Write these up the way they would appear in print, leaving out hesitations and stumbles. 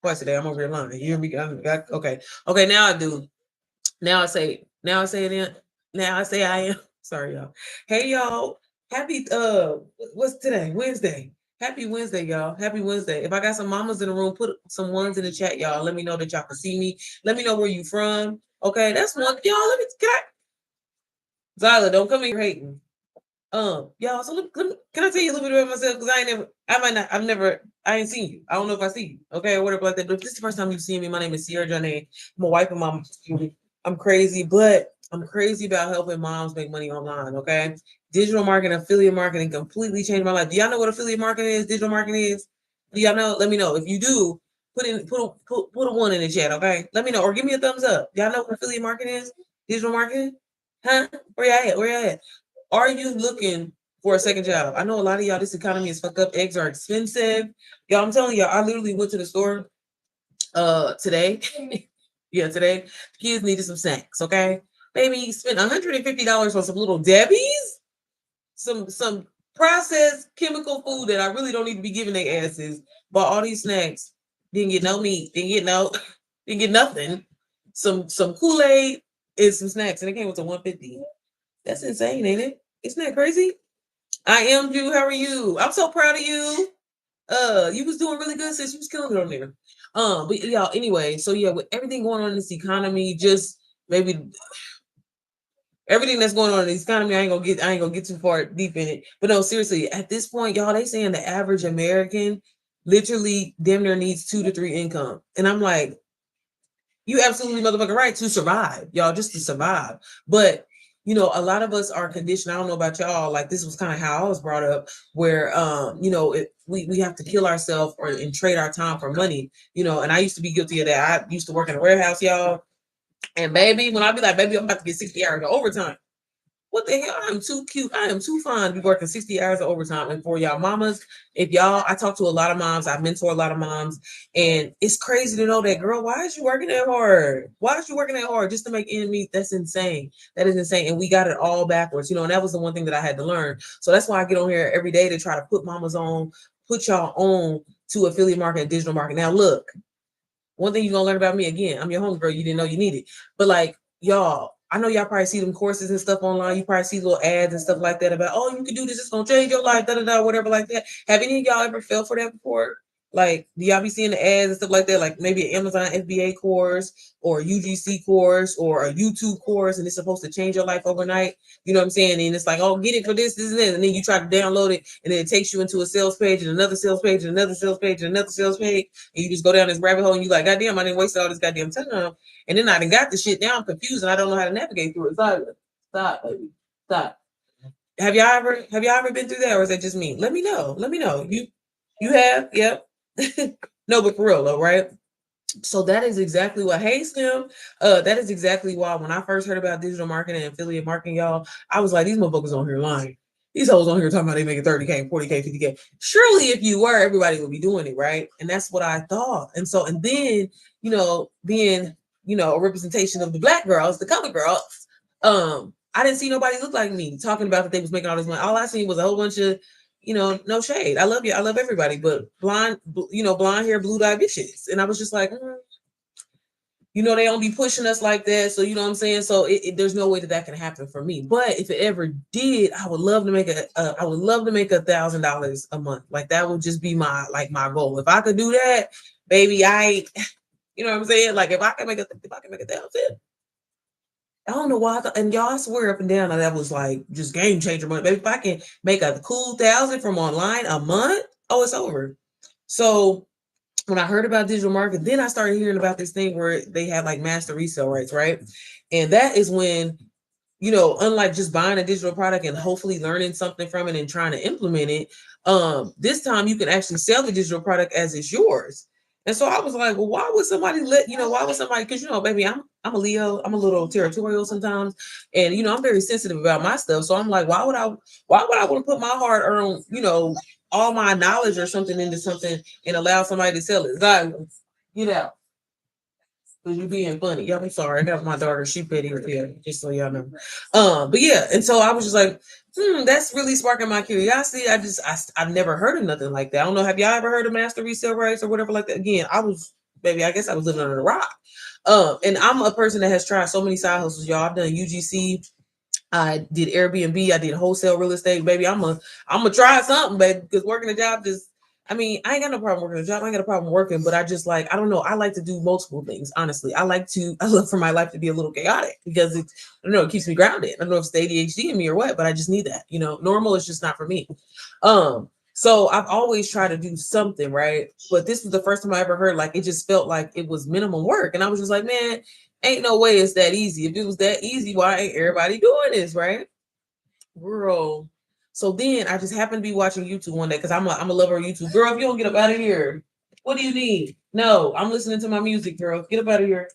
twice a day. I'm over here lying. You hear me? Okay. Okay, now I do. Now I say it in. Now I say I am. Sorry, y'all. Hey, y'all. Happy what's today? Wednesday. Happy Wednesday, y'all. Happy Wednesday. If I got some mamas in the room, put some ones in the chat, y'all. Let me know that y'all can see me. Let me know where you from. Okay, that's one. Y'all, let me Zyla, don't come in here hating. Y'all, so can I tell you a little bit about myself? Because I ain't never, I might not, I've never, I ain't seen you. I don't know if I see you, okay, or whatever like that. But if this is the first time you've seen me, my name is Sierra Janae. I'm a wife and mom. I'm crazy, but I'm crazy about helping moms make money online, okay? Digital marketing, affiliate marketing completely changed my life. Do y'all know what affiliate marketing is? Digital marketing is? Do y'all know? Let me know. If you do, put a one in the chat, okay? Let me know, or give me a thumbs up. Y'all know what affiliate marketing is? Digital marketing? Huh? Where y'all at? Where y'all at? Are you looking for a second job? I know a lot of y'all, this economy is fucked up. Eggs are expensive. Y'all, I'm telling y'all, I literally went to the store today. Yeah, today. Kids needed some snacks, okay? Baby spent $150 on some little Debbie's, some processed chemical food that I really don't need to be giving their asses. Bought all these snacks, didn't get no meat, didn't get no, didn't get nothing. Some Kool-Aid and some snacks, and it came with a 150. That's insane, ain't it? Isn't that crazy? I am Jew. How are you? I'm so proud of you. You was doing really good since you was killing it on there. But y'all, anyway, so yeah, with everything going on in this economy, just maybe everything that's going on in this economy, I ain't gonna get too far deep in it. But no, seriously, at this point, y'all, they saying the average American literally damn near needs 2 to 3 income. And I'm like, you absolutely motherfucking right to survive, y'all, just to survive. But a lot of us are conditioned. I don't know about y'all. Like this was kind of how I was brought up, where we have to kill ourselves or and trade our time for money. And I used to be guilty of that. I used to work in a warehouse, y'all. And baby, when I be like, baby, I'm about to get 60 hours of overtime. What the hell? I'm too cute. I am too fun to be working 60 hours of overtime. And for y'all mamas, if y'all, I talk to a lot of moms, I mentor a lot of moms, and it's crazy to know that, girl, why is you working that hard? Why is you working that hard just to make ends meet? That's insane. That is insane. And we got it all backwards, and that was the one thing that I had to learn. So that's why I get on here every day to try to put mamas on, put y'all on to affiliate marketing, digital marketing. Now, look, one thing you're gonna learn about me again, I'm your homegirl. You didn't know you needed. But like y'all, I know y'all probably see them courses and stuff online. You probably see little ads and stuff like that about, oh, you can do this, it's gonna change your life, da da da, whatever like that. Have any of y'all ever fell for that before? Like, do y'all be seeing the ads and stuff like that? Like maybe an Amazon FBA course or a UGC course or a YouTube course, and it's supposed to change your life overnight. You know what I'm saying? And it's like, oh, get it for this, and this. And then you try to download it, and then it takes you into a sales page and another sales page and another sales page and another sales page. And you just go down this rabbit hole and you like, goddamn, I didn't waste all this goddamn time. And then I done got the shit. Now I'm confused and I don't know how to navigate through it. Stop, baby. Stop. Have y'all ever been through that, or is that just me? Let me know. Let me know. You have? Yep. No, but for real though, right? So that is exactly what, hey Slim, that is exactly why when I first heard about digital marketing and affiliate marketing, y'all, I was like, these motherfuckers on here lying. These hoes on here talking about they making 30K, 40K, 50K. Surely if you were, everybody would be doing it, right? And that's what I thought. And then, being, a representation of the black girls, the colored girls, I didn't see nobody look like me talking about that they was making all this money. All I seen was a whole bunch of, no shade. I love you. I love everybody, but blonde hair, blue dye bitches. And I was just like, they don't be pushing us like that. So, you know what I'm saying? So there's no way that can happen for me. But if it ever did, I would love to make $1,000 a month. Like that would just be my goal. If I could do that, baby, you know what I'm saying? Like if I can make $1,000, I don't know why. And y'all, I swear up and down that was like just game changer money. Baby, if I can make a cool 1,000 from online a month, oh, it's over. So when I heard about digital marketing, then I started hearing about this thing where they have like master resale rights, right? And that is when, unlike just buying a digital product and hopefully learning something from it and trying to implement it, this time you can actually sell the digital product as it's yours. And so I was like, well, why would somebody why would somebody, because baby, I'm a Leo, I'm a little territorial sometimes. And I'm very sensitive about my stuff. So I'm like, why would I want to put my hard earned, all my knowledge or something into something and allow somebody to sell it? God, get out. Because you being funny. Yeah, I'm sorry. I got my daughter. She petty here, just so y'all know. But yeah, and so I was just like, that's really sparking my curiosity. I've never heard of nothing like that. I don't know. Have y'all ever heard of master resale rights or whatever like that? Again, I was baby, I guess I was living under a rock. And I'm a person that has tried so many side hustles, y'all. I've done UGC, I did Airbnb, I did wholesale real estate, baby. I'm gonna try something, baby, because working a job just, I mean, I ain't got no problem working a job. I ain't got a problem working, but I just like, I don't know. I like to do multiple things, honestly. I love for my life to be a little chaotic because I don't know, it keeps me grounded. I don't know if it's the ADHD in me or what, but I just need that. Normal is just not for me. So I've always tried to do something, right? But this was the first time I ever heard, like, it just felt like it was minimum work. And I was just like, man, ain't no way it's that easy. If it was that easy, why ain't everybody doing this, right? Girl. So then I just happened to be watching YouTube one day because I'm a lover of YouTube. Girl, if you don't get up out of here, what do you need? No, I'm listening to my music, girl. Get up out of here.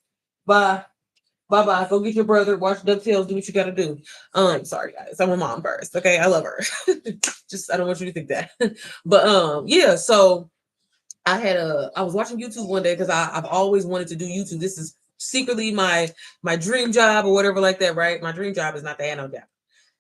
Bye. Bye bye. Go get your brother, watch DuckTales, do what you gotta do. Sorry guys. I'm a mom first. Okay, I love her. Just I don't want you to think that. But yeah, so I was watching YouTube one day because I've always wanted to do YouTube. This is secretly my dream job or whatever like that, right? My dream job is not the no job.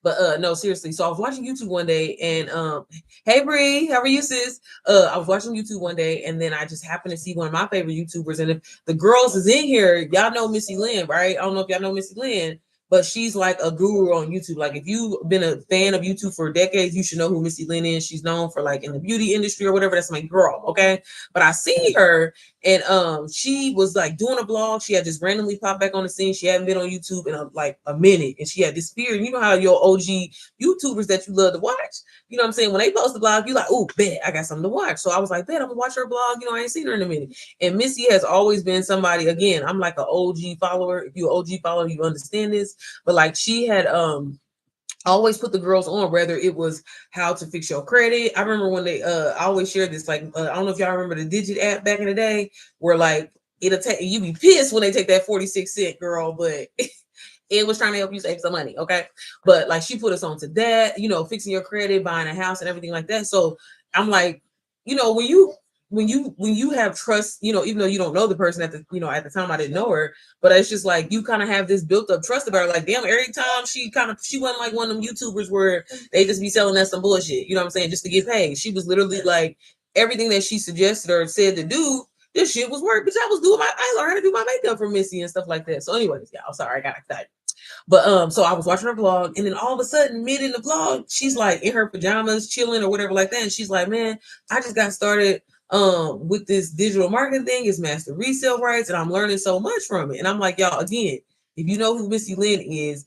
But no, seriously. So I was watching YouTube one day and hey Bree, how are you, sis? I was watching YouTube one day and then I just happened to see one of my favorite YouTubers. And if the girls is in here, y'all know Missy Lynn, right? I don't know if y'all know Missy Lynn, but she's like a guru on YouTube. Like if you've been a fan of YouTube for decades, you should know who Missy Lynn is. She's known for like in the beauty industry or whatever. That's my girl, okay? But I see her and she was like doing a vlog. She had just randomly popped back on the scene. She hadn't been on YouTube in like a minute, and she had disappeared. You know how your OG YouTubers that you love to watch, you know what I'm saying? When they post the blog, you like, oh, bet I got something to watch. So I was like, bet I'm gonna watch her blog. I ain't seen her in a minute. And Missy has always been somebody. Again, I'm like an OG follower. If you're an OG follower, you understand this. But like she had always put the girls on, whether it was how to fix your credit. I remember when they I always share this, like I don't know if y'all remember the Digit app back in the day, where like it'll take you be pissed when they take that 46 cent, girl, but it was trying to help you save some money, okay? But like she put us on to that, fixing your credit, buying a house and everything like that. So I'm like, when you have trust, even though you don't know the person at the time I didn't know her, but it's just like you kind of have this built up trust about her. Like, damn, every time she wasn't like one of them YouTubers where they just be selling us some bullshit, you know what I'm saying, just to get paid. She was literally like everything that she suggested or said to do, this shit was work. Because I learned how to do my makeup for Missy and stuff like that. So anyways, y'all, sorry, I got excited. But so I was watching her vlog, and then all of a sudden, mid in the vlog, she's like in her pajamas, chilling or whatever like that. And she's like, man, I just got started with this digital marketing thing, is master resale rights, and I'm learning so much from it. And I'm like, y'all, again, if you know who Missy Lynn is,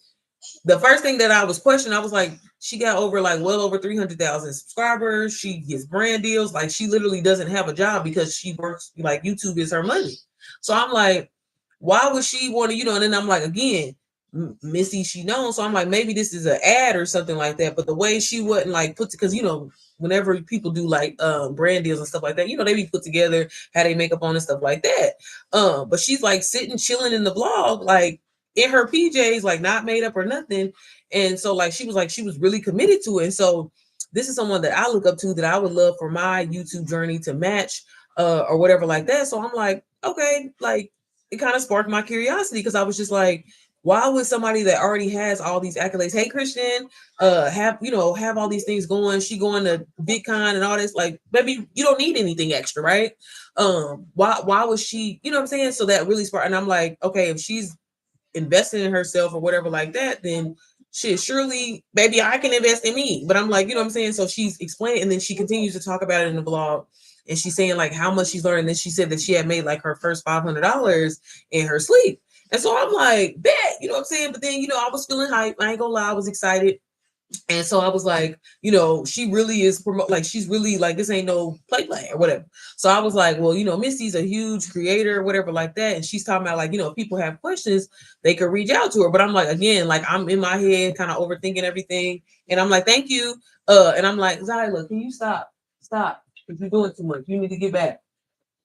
the first thing that I was questioning, I was like, she got over like well over 300,000 subscribers. She gets brand deals. Like she literally doesn't have a job because she works, like YouTube is her money. So I'm like, why would she want to, and then I'm like, again, Missy, she knows. So I'm like, maybe this is an ad or something like that. But the way she wouldn't like put, because whenever people do like brand deals and stuff like that, they be put together, how they makeup on and stuff like that. But she's like sitting, chilling in the vlog, like in her PJs, like not made up or nothing. And so like she was really committed to it. And so this is someone that I look up to, that I would love for my YouTube journey to match or whatever like that. So I'm like, okay, like it kind of sparked my curiosity, because I was just like, why would somebody that already has all these accolades, hey Christian, have all these things going, she going to VidCon and all this, like, baby, you don't need anything extra, right? Why was she, you know what I'm saying? So that really sparked, and I'm like, okay, if she's investing in herself or whatever like that, then shit, surely maybe I can invest in me. But I'm like, you know what I'm saying? So she's explaining, and then she continues to talk about it in the blog, and she's saying like how much she's learned. And then she said that she had made like her first $500 in her sleep. And so I'm like, bet, you know what I'm saying? But then, I was feeling hype. I ain't gonna lie, I was excited. And so I was like, she really is like, she's really like, this ain't no play or whatever. So I was like, well, Missy's a huge creator or whatever like that. And she's talking about like, if people have questions, they could reach out to her. But I'm like, again, like I'm in my head kind of overthinking everything. And I'm like, thank you. And I'm like, Zyla, can you stop? Stop. If you're doing too much, you need to get back.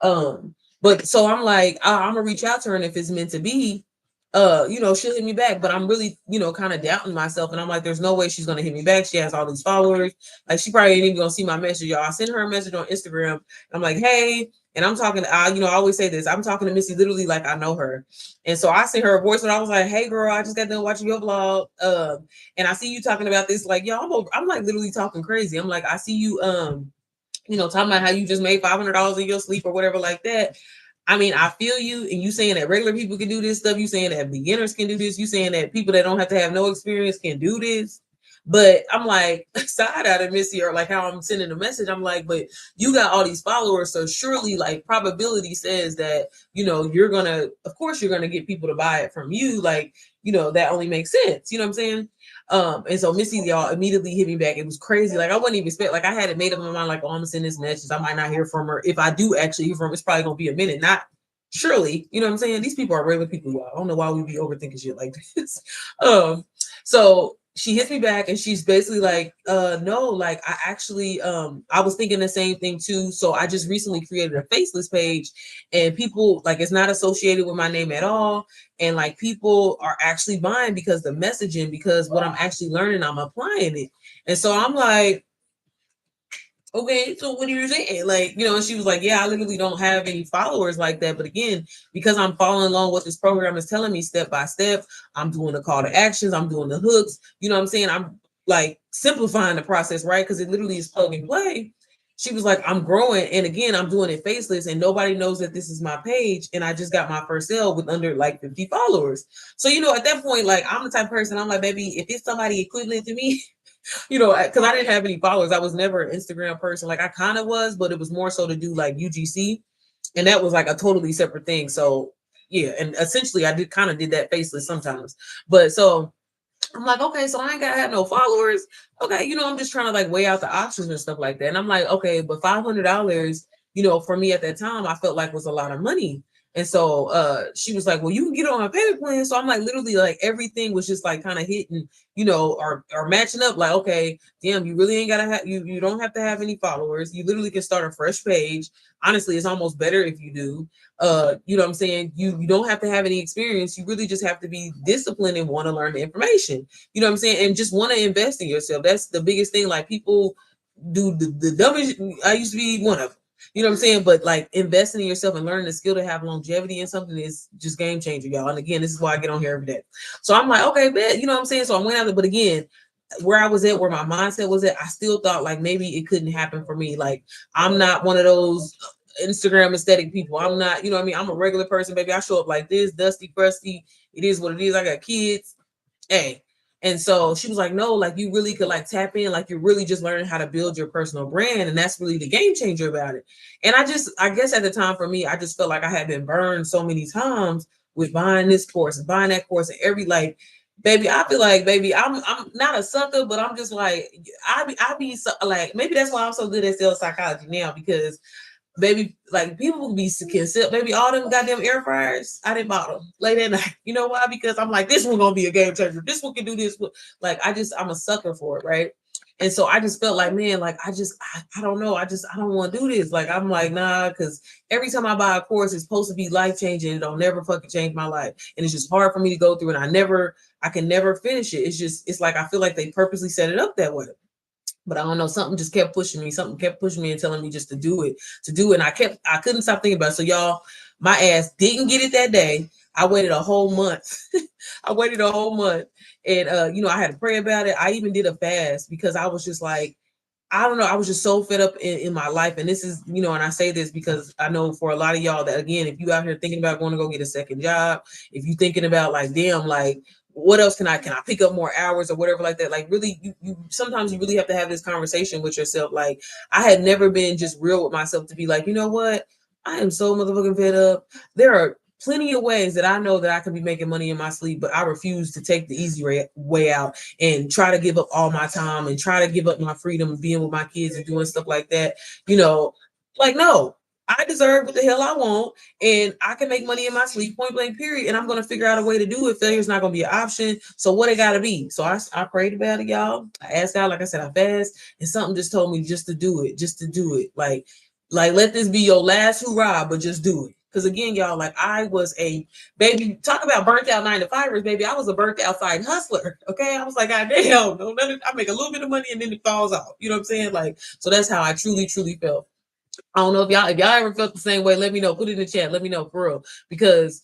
But so I'm like, I'm gonna reach out to her, and if it's meant to be, she'll hit me back. But I'm really, kind of doubting myself, and I'm like, there's no way she's gonna hit me back. She has all these followers. Like, she probably ain't even gonna see my message, y'all. I sent her a message on Instagram. I'm like, hey, and I'm talking. I always say this. I'm talking to Missy literally like I know her, and so I sent her a voice, and I was like, hey, girl, I just got done watching your vlog, and I see you talking about this. Like, y'all, I'm like literally talking crazy. I'm like, I see you, talking about how you just made $500 in your sleep or whatever like that. I mean, I feel you, and you saying that regular people can do this stuff. You saying that beginners can do this. You saying that people that don't have to have no experience can do this. But I'm like, side out of Missy, or like how I'm sending a message. I'm like, but you got all these followers, so surely, like, probability says that you're gonna, of course, you're gonna get people to buy it from you. Like, that only makes sense. You know what I'm saying? And so Missy, y'all, immediately hit me back. It was crazy. Like, I wouldn't even expect, like, I had it made up in my mind, like, oh, I'm gonna send this message. I might not hear from her. If I do actually hear from her, it's probably gonna be a minute. Not surely, you know what I'm saying? These people are regular people, y'all. I don't know why we be overthinking shit like this. So she hits me back and she's basically like, no, like I actually I was thinking the same thing too. So I just recently created a faceless page, and people, like, it's not associated with my name at all. And like, people are actually buying because the messaging, because what I'm actually learning, I'm applying it. And so I'm like, okay, so what are you saying? Like, and she was like, yeah, I literally don't have any followers like that. But again, because I'm following along what this program is telling me step by step, I'm doing the call to actions, I'm doing the hooks, you know what I'm saying? I'm like simplifying the process, right? Because it literally is plug and play. She was like, I'm growing. And again, I'm doing it faceless, and nobody knows that this is my page. And I just got my first sale with under like 50 followers. So, at that point, like, I'm the type of person, I'm like, baby, if it's somebody equivalent to me, because I didn't have any followers. I was never an Instagram person. Like, I kind of was, but it was more so to do like UGC, and that was like a totally separate thing. So yeah, and essentially I did that faceless sometimes. But so I'm like, okay, so I ain't gotta have no followers. Okay, I'm just trying to like weigh out the options and stuff like that. And I'm like, okay, but $500, for me at that time, I felt like was a lot of money. And so she was like, well, you can get on my payment plan. So I'm like, literally, like, everything was just like kind of hitting, or matching up. Like, okay, damn, you really ain't gotta have you don't have to have any followers. You literally can start a fresh page. Honestly, it's almost better if you do. You know what I'm saying? You don't have to have any experience. You really just have to be disciplined and want to learn the information. You know what I'm saying? And just want to invest in yourself. That's the biggest thing. Like, people do the dumbest. I used to be one of them. You know what I'm saying? But like, investing in yourself and learning the skill to have longevity in something is just game changer, y'all. And again, this is why I get on here every day. So I'm like, okay, bet, you know what I'm saying? So I went out there, but again, where I was at, where my mindset was at, I still thought like maybe it couldn't happen for me. Like, I'm not one of those Instagram aesthetic people. I'm not, you know what I mean? I'm a regular person, baby. I show up like this, dusty, crusty. It is what it is. I got kids. Hey. And so she was like, no, like, you really could like tap in, like, you're really just learning how to build your personal brand. And that's really the game changer about it. And I guess at the time for me, I just felt like I had been burned so many times with buying this course and buying that course, and like, baby, I feel like, baby, I'm not a sucker, but I'm just like, I be so, like, maybe that's why I'm so good at sales psychology now, because baby, like, people be consider, baby, all them goddamn air fryers, I didn't buy them late at night. You know why? Because I'm like, this one gonna be a game changer. This one can do this. Like, I'm a sucker for it, right? And so I just felt like, man, like, I don't know. I don't want to do this. Like, I'm like, nah, because every time I buy a course, it's supposed to be life changing. It'll never fucking change my life. And it's just hard for me to go through. And I can never finish it. It's like, I feel like they purposely set it up that way. But I don't know, something just kept pushing me. Something kept pushing me and telling me just to do it. And I couldn't stop thinking about it. So y'all, my ass didn't get it that day. I waited a whole month. And I had to pray about it. I even did a fast because I was just like, I don't know. I was just so fed up in my life. And this is, and I say this because I know for a lot of y'all that, again, if you out here thinking about going to go get a second job, if you thinking about like, damn, like, what else can I pick up more hours or whatever like that? Like, really, you sometimes you really have to have this conversation with yourself. Like, I had never been just real with myself to be like, you know what? I am so motherfucking fed up. There are plenty of ways that I know that I can be making money in my sleep, but I refuse to take the easy way out and try to give up all my time and try to give up my freedom of being with my kids and doing stuff like that. Like, no, I deserve what the hell I want, and I can make money in my sleep, point blank, period. And I'm going to figure out a way to do it. Failure is not going to be an option. So what it got to be? So I prayed about it, y'all. I asked God, like I said, I fast, and something just told me just to do it. Like, let this be your last hurrah, but just do it. Because again, y'all, like, I was a baby, talk about burnt out 9-to-5ers, baby. I was a burnt out side hustler. Okay. I was like, God damn, no, I make a little bit of money and then it falls off. You know what I'm saying? Like, so that's how I truly, truly felt. I don't know if y'all ever felt the same way. Let me know. Put it in the chat. Let me know for real. Because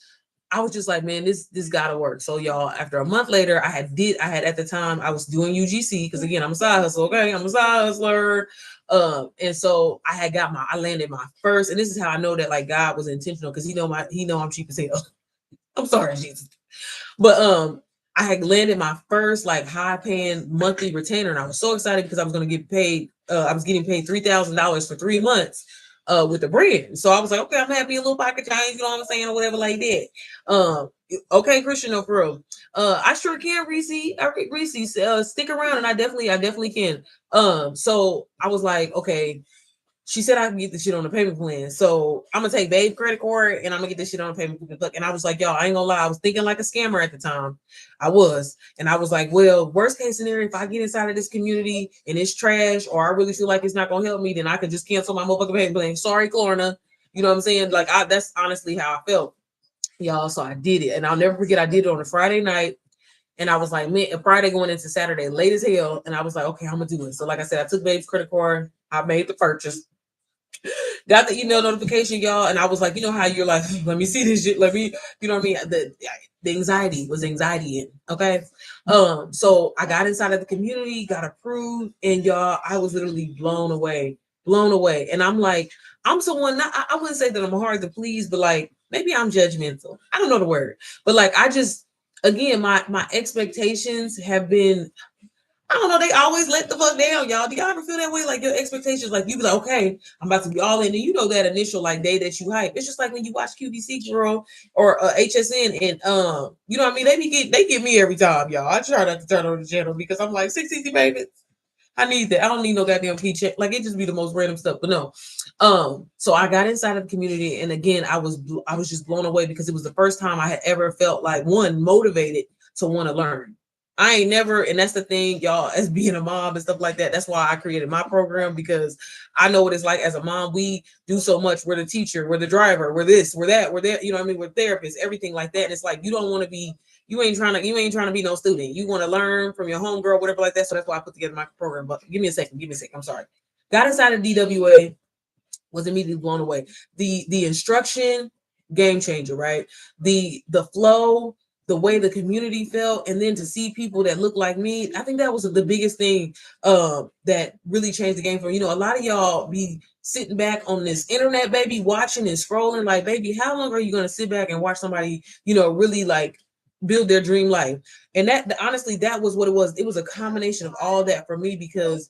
I was just like, man, this gotta work. So y'all, after a month later, I had at the time I was doing UGC because again, I'm a side hustler. Okay, I'm a side hustler. And so I landed my first, and this is how I know that like God was intentional because he know I'm cheap as hell. I'm sorry, Jesus. But I had landed my first like high paying monthly retainer, and I was so excited because I was going to get paid. I was getting paid $3,000 for 3 months with the brand. So I was like, okay, I'm happy, a little pocket change, you know what I'm saying, or whatever like that. Okay, Christian, no, for real. I sure can, Reese. Reese, stick around, and I definitely can. So I was like, okay, she said I can get the shit on the payment plan. So I'm gonna take Babe credit card and I'm gonna get this shit on the payment plan. And I was like, y'all, I ain't gonna lie, I was thinking like a scammer at the time. I was. And I was like, well, worst case scenario, if I get inside of this community and it's trash or I really feel like it's not gonna help me, then I could just cancel my motherfucking payment plan. Sorry, Klarna. You know what I'm saying? Like that's honestly how I felt. Y'all, so I did it. And I'll never forget I did it on a Friday night. And I was like, man, Friday going into Saturday, late as hell. And I was like, okay, I'm gonna do it. So like I said, I took Babe's credit card, I made the purchase. Got the email notification, y'all, and I was like, you know how you're like, let me see this shit, let me, you know what I mean? The anxiety was anxiety, okay. So I got inside of the community, got approved, and y'all, I was literally blown away. And I'm like, I'm someone not, I wouldn't say that I'm hard to please, but like maybe I'm judgmental. I don't know the word, but like I just again my expectations have been, I don't know. They always let the fuck down, y'all. Do y'all ever feel that way? Like your expectations, like you be like, okay, I'm about to be all in, and you know that initial like day that you hype. It's just like when you watch QVC Girl or HSN, and you know what I mean. They get me every time, y'all. I try not to turn on the channel because I'm like 6 easy babies. I need that. I don't need no goddamn paycheck. Like it just be the most random stuff. But no, so I got inside of the community, and again, I was just blown away because it was the first time I had ever felt like one motivated to want to learn. I ain't never, and that's the thing, y'all, as being a mom and stuff like that. That's why I created my program because I know what it's like as a mom. We do so much. We're the teacher, we're the driver, we're this, we're that, we're that, you know what I mean? We're therapists, everything like that. And it's like you don't want to be, you ain't trying to be no student. You want to learn from your homegirl, whatever like that. So that's why I put together my program. But give me a second. I'm sorry. Got inside of DWA, was immediately blown away. The instruction, game changer, right? The flow, the way the community felt, and then to see people that look like me, I think that was the biggest thing that really changed the game for, you know, a lot of y'all be sitting back on this internet, baby, watching and scrolling like, baby, how long are you going to sit back and watch somebody, you know, really like build their dream life? And that honestly, that was what it was. It was a combination of all that for me because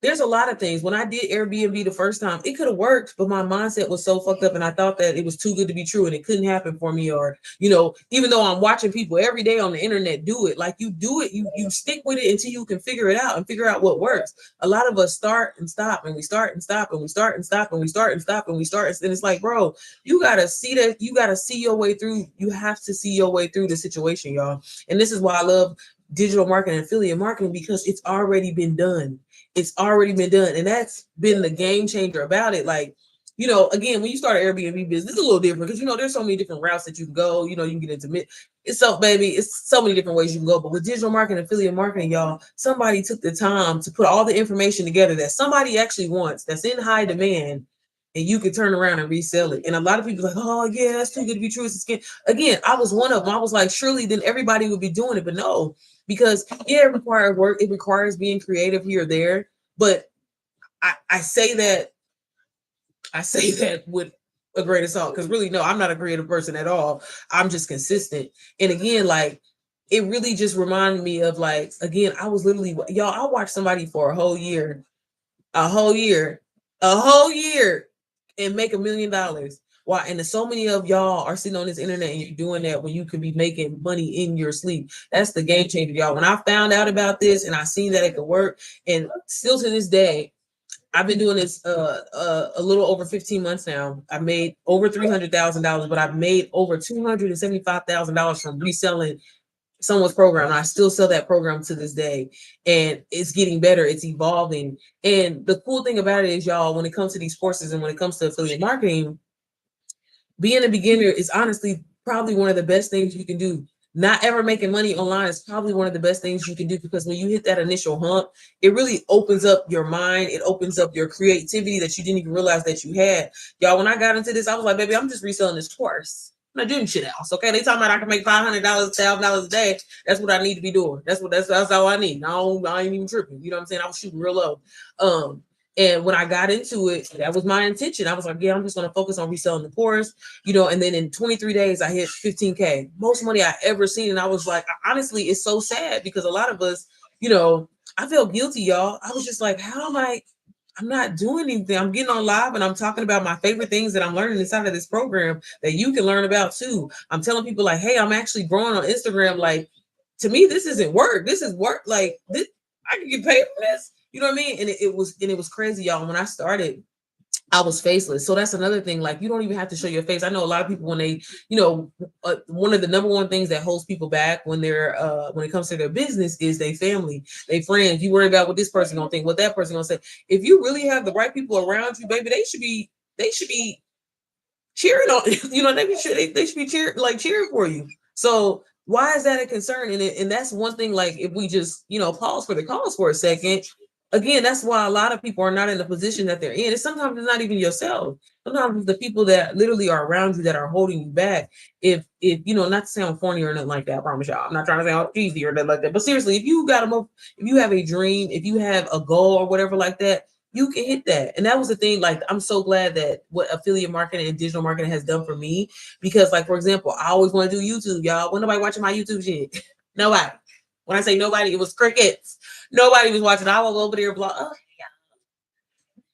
there's a lot of things. When I did Airbnb the first time, it could have worked, but my mindset was so fucked up and I thought that it was too good to be true and it couldn't happen for me. Or, you know, even though I'm watching people every day on the internet do it, like you do it, you stick with it until you can figure it out and figure out what works. A lot of us start and stop and we start and stop and we start and stop and we start and stop and we start. And it's like, bro, you got to see that. You got to see your way through. You have to see your way through the situation, y'all. And this is why I love digital marketing, affiliate marketing, because it's already been done. It's already been done. And that's been the game changer about it. Like, you know, again, when you start an Airbnb business, it's a little different because, you know, there's so many different routes that you can go. You know, you can get into it's so, baby, it's so many different ways you can go. But with digital marketing, affiliate marketing, y'all, somebody took the time to put all the information together that somebody actually wants, that's in high demand, and you can turn around and resell it. And a lot of people are like, oh, yeah, that's too good to be true. It's a scam. Again, I was one of them. I was like, surely then everybody would be doing it. But no, because yeah, it requires work. It requires being creative here or there. But I say that with a grain of salt because really, no, I'm not a creative person at all. I'm just consistent. And again, like it really just reminded me of like, again, I was literally, y'all, I watched somebody for a whole year, a whole year and make $1 million. Why? And so many of y'all are sitting on this internet and you're doing that when you could be making money in your sleep. That's the game changer, y'all. When I found out about this and I seen that it could work, and still to this day, I've been doing this a little over 15 months now. I made over $300,000, but I've made over $275,000 from reselling someone's program. And I still sell that program to this day, and it's getting better. It's evolving. And the cool thing about it is, y'all, when it comes to these courses and when it comes to affiliate marketing, being a beginner is honestly probably one of the best things you can do. Not ever making money online is probably one of the best things you can do because when you hit that initial hump, it really opens up your mind. It opens up your creativity that you didn't even realize that you had. Y'all, when I got into this, I was like, baby, I'm just reselling this course. I'm not doing shit else. Okay. They talking about I can make $500, $1,000 a day. That's what I need to be doing. That's all I need. I ain't even tripping. You know what I'm saying? I was shooting real low. And when I got into it, that was my intention. I was like, yeah, I'm just going to focus on reselling the course, and then in 23 days, I hit 15K, most money I ever seen. And I was like, honestly, it's so sad because a lot of us, I felt guilty, y'all. I was just like, how am I'm not doing anything. I'm getting on live and I'm talking about my favorite things that I'm learning inside of this program that you can learn about too. I'm telling people like, hey, I'm actually growing on Instagram. Like, to me, this isn't work. This is work. Like, this, I can get paid for this. You know what I mean? And it was crazy, y'all. When I started, I was faceless. So that's another thing. Like, you don't even have to show your face. I know a lot of people when they, one of the number one things that holds people back when it comes to their business is their family, their friends. You worry about what this person gonna think, what that person gonna say. If you really have the right people around you, baby, they should be cheering on. They should be cheering for you. So why is that a concern? And that's one thing. Like, if we just pause for the cause for a second. Again, that's why a lot of people are not in the position that they're in. And sometimes it's not even yourself. Sometimes it's the people that literally are around you that are holding you back. If not to sound corny or nothing like that, I promise y'all. I'm not trying to sound cheesy or nothing like that. But seriously, if you have a dream, if you have a goal or whatever like that, you can hit that. And that was the thing. Like, I'm so glad that what affiliate marketing and digital marketing has done for me. Because, like, for example, I always want to do YouTube, y'all. When nobody watching my YouTube shit? Nobody. When I say nobody, it was crickets. Nobody was watching. I was over there blog. Oh,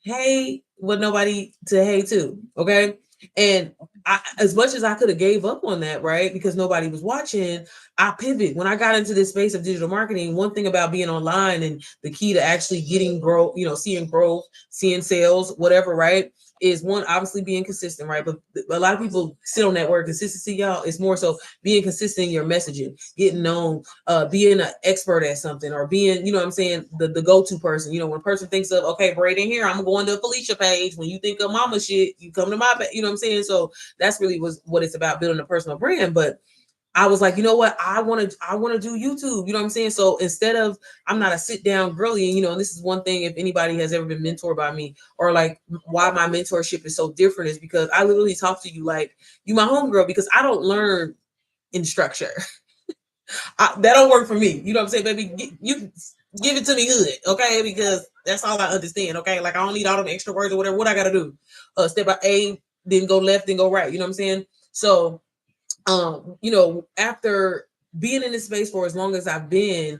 hey, with nobody to hey to. Okay. And as much as I could have gave up on that, right? Because nobody was watching, I pivot. When I got into this space of digital marketing, one thing about being online and the key to actually getting growth, seeing growth, seeing sales, whatever, right? Is one, obviously being consistent, right? But a lot of people sit on that word consistency, y'all. It's more so being consistent in your messaging, getting known, being an expert at something, or being, what I'm saying, the go-to person. When a person thinks of, okay, Braden here, I'm going to Felicia page. When you think of mama shit, you come to my page, you know what I'm saying? So that's really what it's about, building a personal brand. But I was like, you know what? I want to do YouTube. You know what I'm saying? So instead of, I'm not a sit down girly, and this is one thing, if anybody has ever been mentored by me, or like why my mentorship is so different, is because I literally talk to you like you my homegirl, because I don't learn in structure. That don't work for me. You know what I'm saying, baby? You give it to me good, okay? Because that's all I understand, okay? Like, I don't need all them extra words or whatever. What I got to do? Step by A, then go left, then go right. You know what I'm saying? So after being in this space for as long as I've been,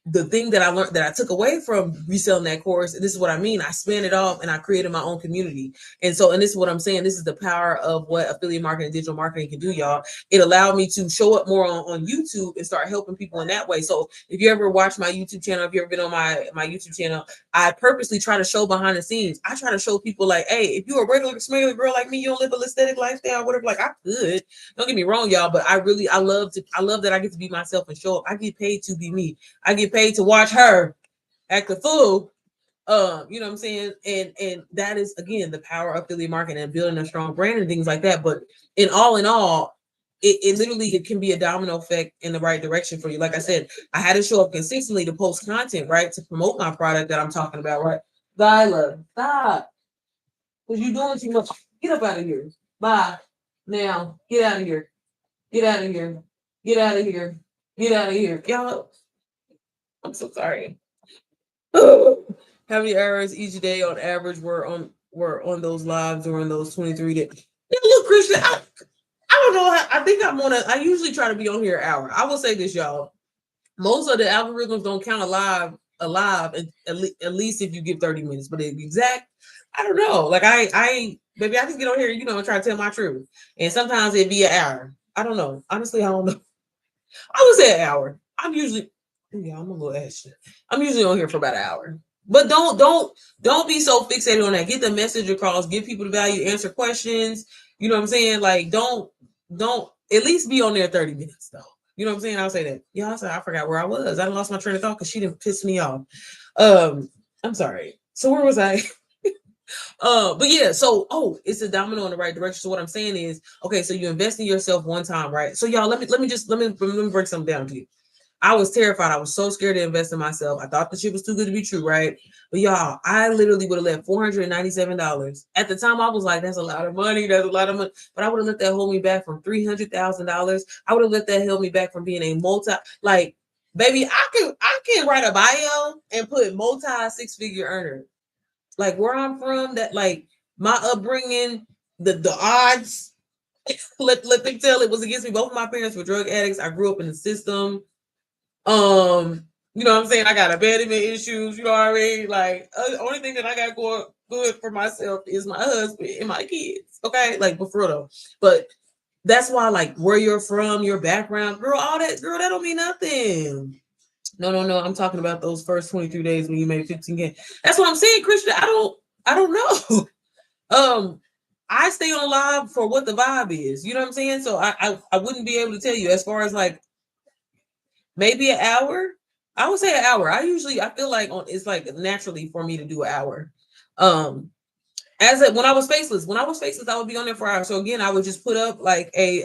the thing that I learned, that I took away from reselling that course, and this is what I mean, I spun it off and I created my own community. And this is what I'm saying. This is the power of what affiliate marketing and digital marketing can do, y'all. It allowed me to show up more on YouTube and start helping people in that way. So if you ever watch my YouTube channel, if you ever been on my YouTube channel, I purposely try to show behind the scenes. I try to show people like, hey, if you're a regular smuggler girl like me, you don't live a aesthetic lifestyle, whatever, like, I could. Don't get me wrong, y'all, but I love that I get to be myself and show up. I get paid to be me. I get paid to watch her act a fool. You know what I'm saying? And that is, again, the power of affiliate marketing and building a strong brand and things like that. But in all, it literally, it can be a domino effect in the right direction for you. Like I said, I had to show up consistently to post content, right? To promote my product that I'm talking about, right? Lila, stop. Because you're doing too much. Get up out of here. Bye. Now, get out of here. Get out of here. Get out of here. Get out of here. Y'all, I'm so sorry. How many hours each day on average were on those lives during those 23 days? Yeah, look, Christian, I don't know. I think I usually try to be on here an hour. I will say this, y'all. Most of the algorithms don't count alive at least if you give 30 minutes. But the exact, I don't know. Like, maybe I just get on here, and try to tell my truth. And sometimes it'd be an hour. I don't know. Honestly, I don't know. I would say an hour. I'm a little extra. I'm usually on here for about an hour. But don't be so fixated on that. Get the message across, give people the value, answer questions. You know what I'm saying? Like, don't at least be on there 30 minutes though. You know what I'm saying? I'll say that. Yeah, I forgot where I was. I lost my train of thought because she didn't piss me off. I'm sorry. So where was I? But yeah, so it's a domino in the right direction. So what I'm saying is, okay, so you invest in yourself one time, right? So y'all, let me break something down to you. I was terrified. I was so scared to invest in myself. I thought the shit was too good to be true, right? But y'all, I literally would have let $497. At the time, I was like, that's a lot of money. That's a lot of money. But I would have let that hold me back from $300,000. I would have let that hold me back from being a like, baby, I can write a bio and put multi six-figure earner. Like where I'm from, that like my upbringing, the odds, let them tell it was against me. Both of my parents were drug addicts. I grew up in the system. You know what I'm saying? I got abandonment issues, you know what I mean? Like, only thing that I got going good for myself is my husband and my kids. Okay, like, but for real though. But that's why, like, where you're from, your background, girl, all that, girl, that don't mean nothing. No. I'm talking about those first 23 days when you made 15K. That's what I'm saying, Christian. I don't know. I stay on live for what the vibe is. You know what I'm saying? So I wouldn't be able to tell you as far as like maybe an hour. I would say an hour. I feel like it's like naturally for me to do an hour. When I was faceless, I would be on there for hours. So again, I would just put up like I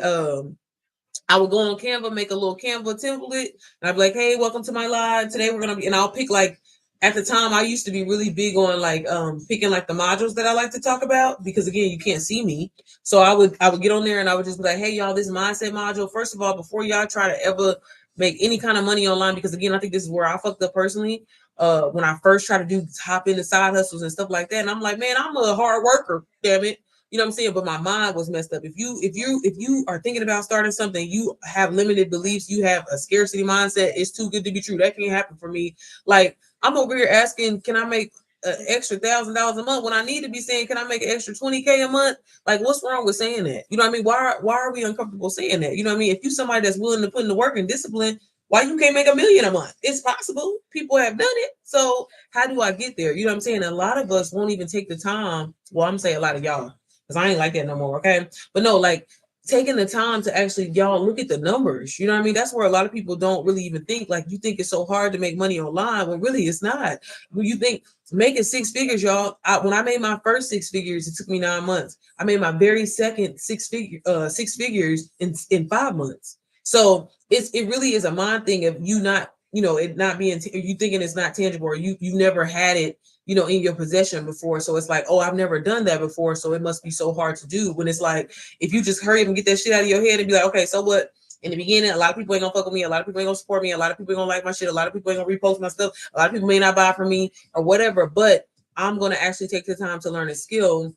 would go on Canva, make a little Canva template, and I'd be like, hey, welcome to my live. Today we're gonna be, and I'll pick like at the time I used to be really big on like picking like the modules that I like to talk about, because again, you can't see me. So I would get on there and I would just be like, hey y'all, this mindset module. First of all, before y'all try to ever make any kind of money online, because again, I think this is where I fucked up personally. When I first tried to hop into side hustles and stuff like that, and I'm like, man, I'm a hard worker, damn it. You know what I'm saying? But my mind was messed up. If you are thinking about starting something, you have limited beliefs, you have a scarcity mindset, it's too good to be true. That can't happen for me. Like, I'm over here asking, can I make an extra $1,000 a month when I need to be saying, can I make an extra 20K a month? Like, what's wrong with saying that? You know what I mean? Why are we uncomfortable saying that? You know what I mean? If you somebody that's willing to put in the work and discipline, why you can't make $1 million a month? It's possible. People have done it. So how do I get there? You know what I'm saying? A lot of us won't even take the time. Well, I'm saying a lot of y'all, because I ain't like that no more. Okay. But no, like taking the time to actually, y'all, look at the numbers. You know what I mean? That's where a lot of people don't really even think. Like, you think it's so hard to make money online, when really it's not. When you think making six figures, y'all, when I made my first six figures, it took me 9 months. I made my very second six figures in 5 months. So it really is a mind thing of you not, it not being, you thinking it's not tangible, or you never had it, in your possession before. So it's like, oh, I've never done that before, so it must be so hard to do. When it's like, if you just hurry up and get that shit out of your head and be like, okay, so what? In the beginning, a lot of people ain't gonna fuck with me. A lot of people ain't gonna support me. A lot of people ain't gonna like my shit. A lot of people ain't gonna repost my stuff. A lot of people may not buy from me or whatever, but I'm gonna actually take the time to learn a skill.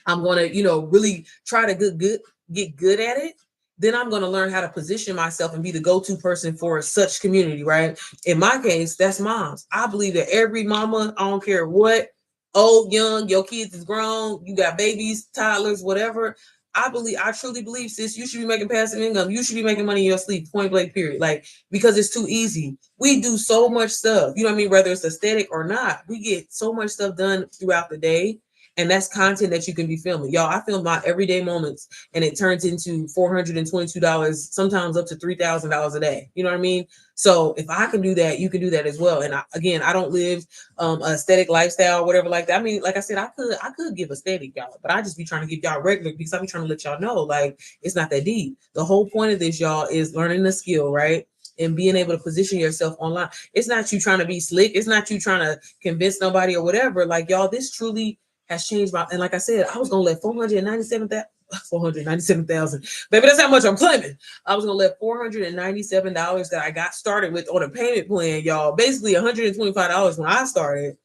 I'm gonna, really try to get good at it. Then I'm going to learn how to position myself and be the go-to person for such community, right? In my case, that's moms. I believe that every mama, I don't care what, old, young, your kids is grown, you got babies, toddlers, whatever. I truly believe, sis, you should be making passive income. You should be making money in your sleep, point blank, period. Like, because it's too easy. We do so much stuff, you know what I mean? Whether it's aesthetic or not, we get so much stuff done throughout the day. And that's content that you can be filming. Y'all, I film my everyday moments, and it turns into $422, sometimes up to $3,000 a day. You know what I mean? So if I can do that, you can do that as well. And I don't live aesthetic lifestyle, whatever like that. I mean, like I said, I could give aesthetic, y'all, but I just be trying to give y'all regular, because I be trying to let y'all know, like, it's not that deep. The whole point of this, y'all, is learning the skill, right? And being able to position yourself online. It's not you trying to be slick. It's not you trying to convince nobody or whatever. Like, y'all, this truly has changed my, and like I said, I was gonna let 497,000, baby, that's how much I'm claiming. I was gonna let $497 that I got started with on a payment plan, y'all, basically $125 when I started.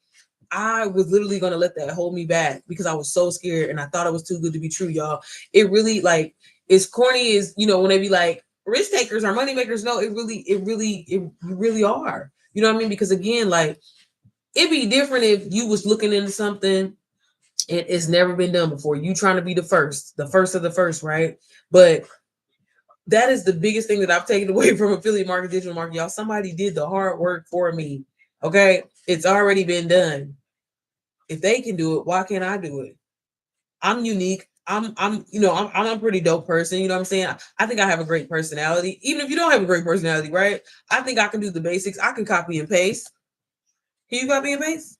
I was literally gonna let that hold me back because I was so scared and I thought it was too good to be true, y'all. It really, like, as corny as, when they be like risk takers or money makers, no, it really are. You know what I mean? Because again, like, it'd be different if you was looking into something, it's never been done before. You trying to be the first of the first, right? But that is the biggest thing that I've taken away from affiliate market, digital market, y'all. Somebody did the hard work for me. Okay, it's already been done. If they can do it, why can't I do it? I'm unique. I'm a pretty dope person. You know what I'm saying? I think I have a great personality. Even if you don't have a great personality, right? I think I can do the basics. I can copy and paste. Can you copy and paste?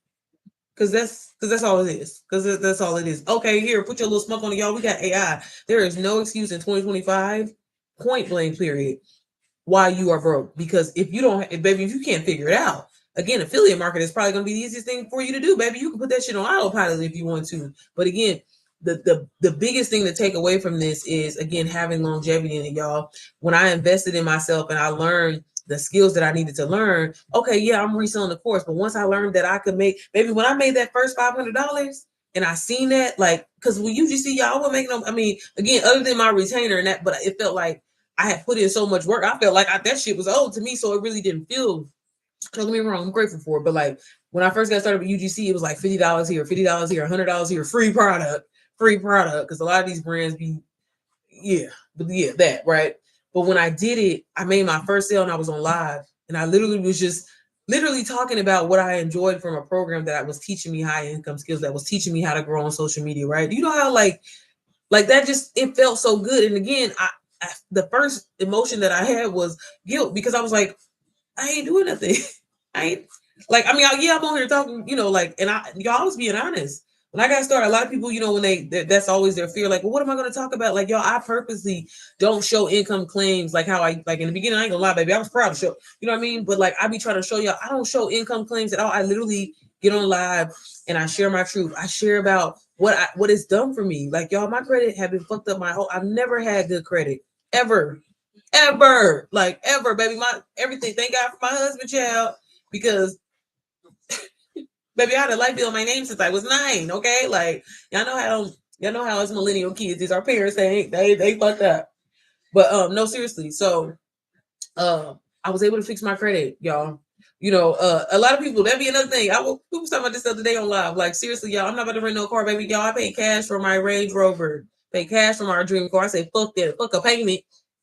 Because that's all it is. Because that's all it is. Okay, here, put your little smoke on it, y'all. We got AI. There is no excuse in 2025, point blank, period. why you are broke. Because if you don't, baby, if you can't figure it out, again, affiliate market is probably going to be the easiest thing for you to do, baby. You can put that shit on autopilot if you want to. But again, the biggest thing to take away from this is, again, having longevity in it, y'all. When I invested in myself and I learned the skills that I needed to learn, okay, yeah, I'm reselling the course. But once I learned that I could make, baby, when I made that first $500 and I seen that, like, because when UGC, y'all, I wasn't making no, I mean, again, other than my retainer and that, but it felt like I had put in so much work. I felt like that shit was owed to me. So it really didn't feel, don't get me wrong, I'm grateful for it. But like when I first got started with UGC, it was like $50 here, $50 here, $100 here, free product. Because a lot of these brands be, that, right? But when I did it, I made my first sale and I was on live. And I literally was just talking about what I enjoyed from a program that was teaching me high income skills, that was teaching me how to grow on social media, right? You know how like that just, it felt so good. And again, the first emotion that I had was guilt, because I was like, I ain't doing nothing. I ain't like, I mean, I'm on here talking, like, and y'all was being honest. When I got started, a lot of people, when that's always their fear. Like, well, what am I going to talk about? Like, y'all, I purposely don't show income claims. Like how I, like in the beginning, I ain't gonna lie, baby, I was proud to show, you know what I mean? But like, I be trying to show y'all, I don't show income claims at all. I literally get on live and I share my truth. I share about what it's done for me. Like, y'all, my credit have been fucked up I've never had good credit ever, like ever, baby. My everything. Thank God for my husband, child, because baby, I had a light bill on my name since I was 9. Okay, like y'all know how us millennial kids is. Our parents they fucked up, but no, seriously. So I was able to fix my credit, y'all. A lot of people, that'd be another thing. We was talking about this the other day on live. Like, seriously, y'all, I'm not about to rent no car, baby. Y'all, I paid cash for my Range Rover, paid cash for my dream car. I say, fuck that, fuck a payment.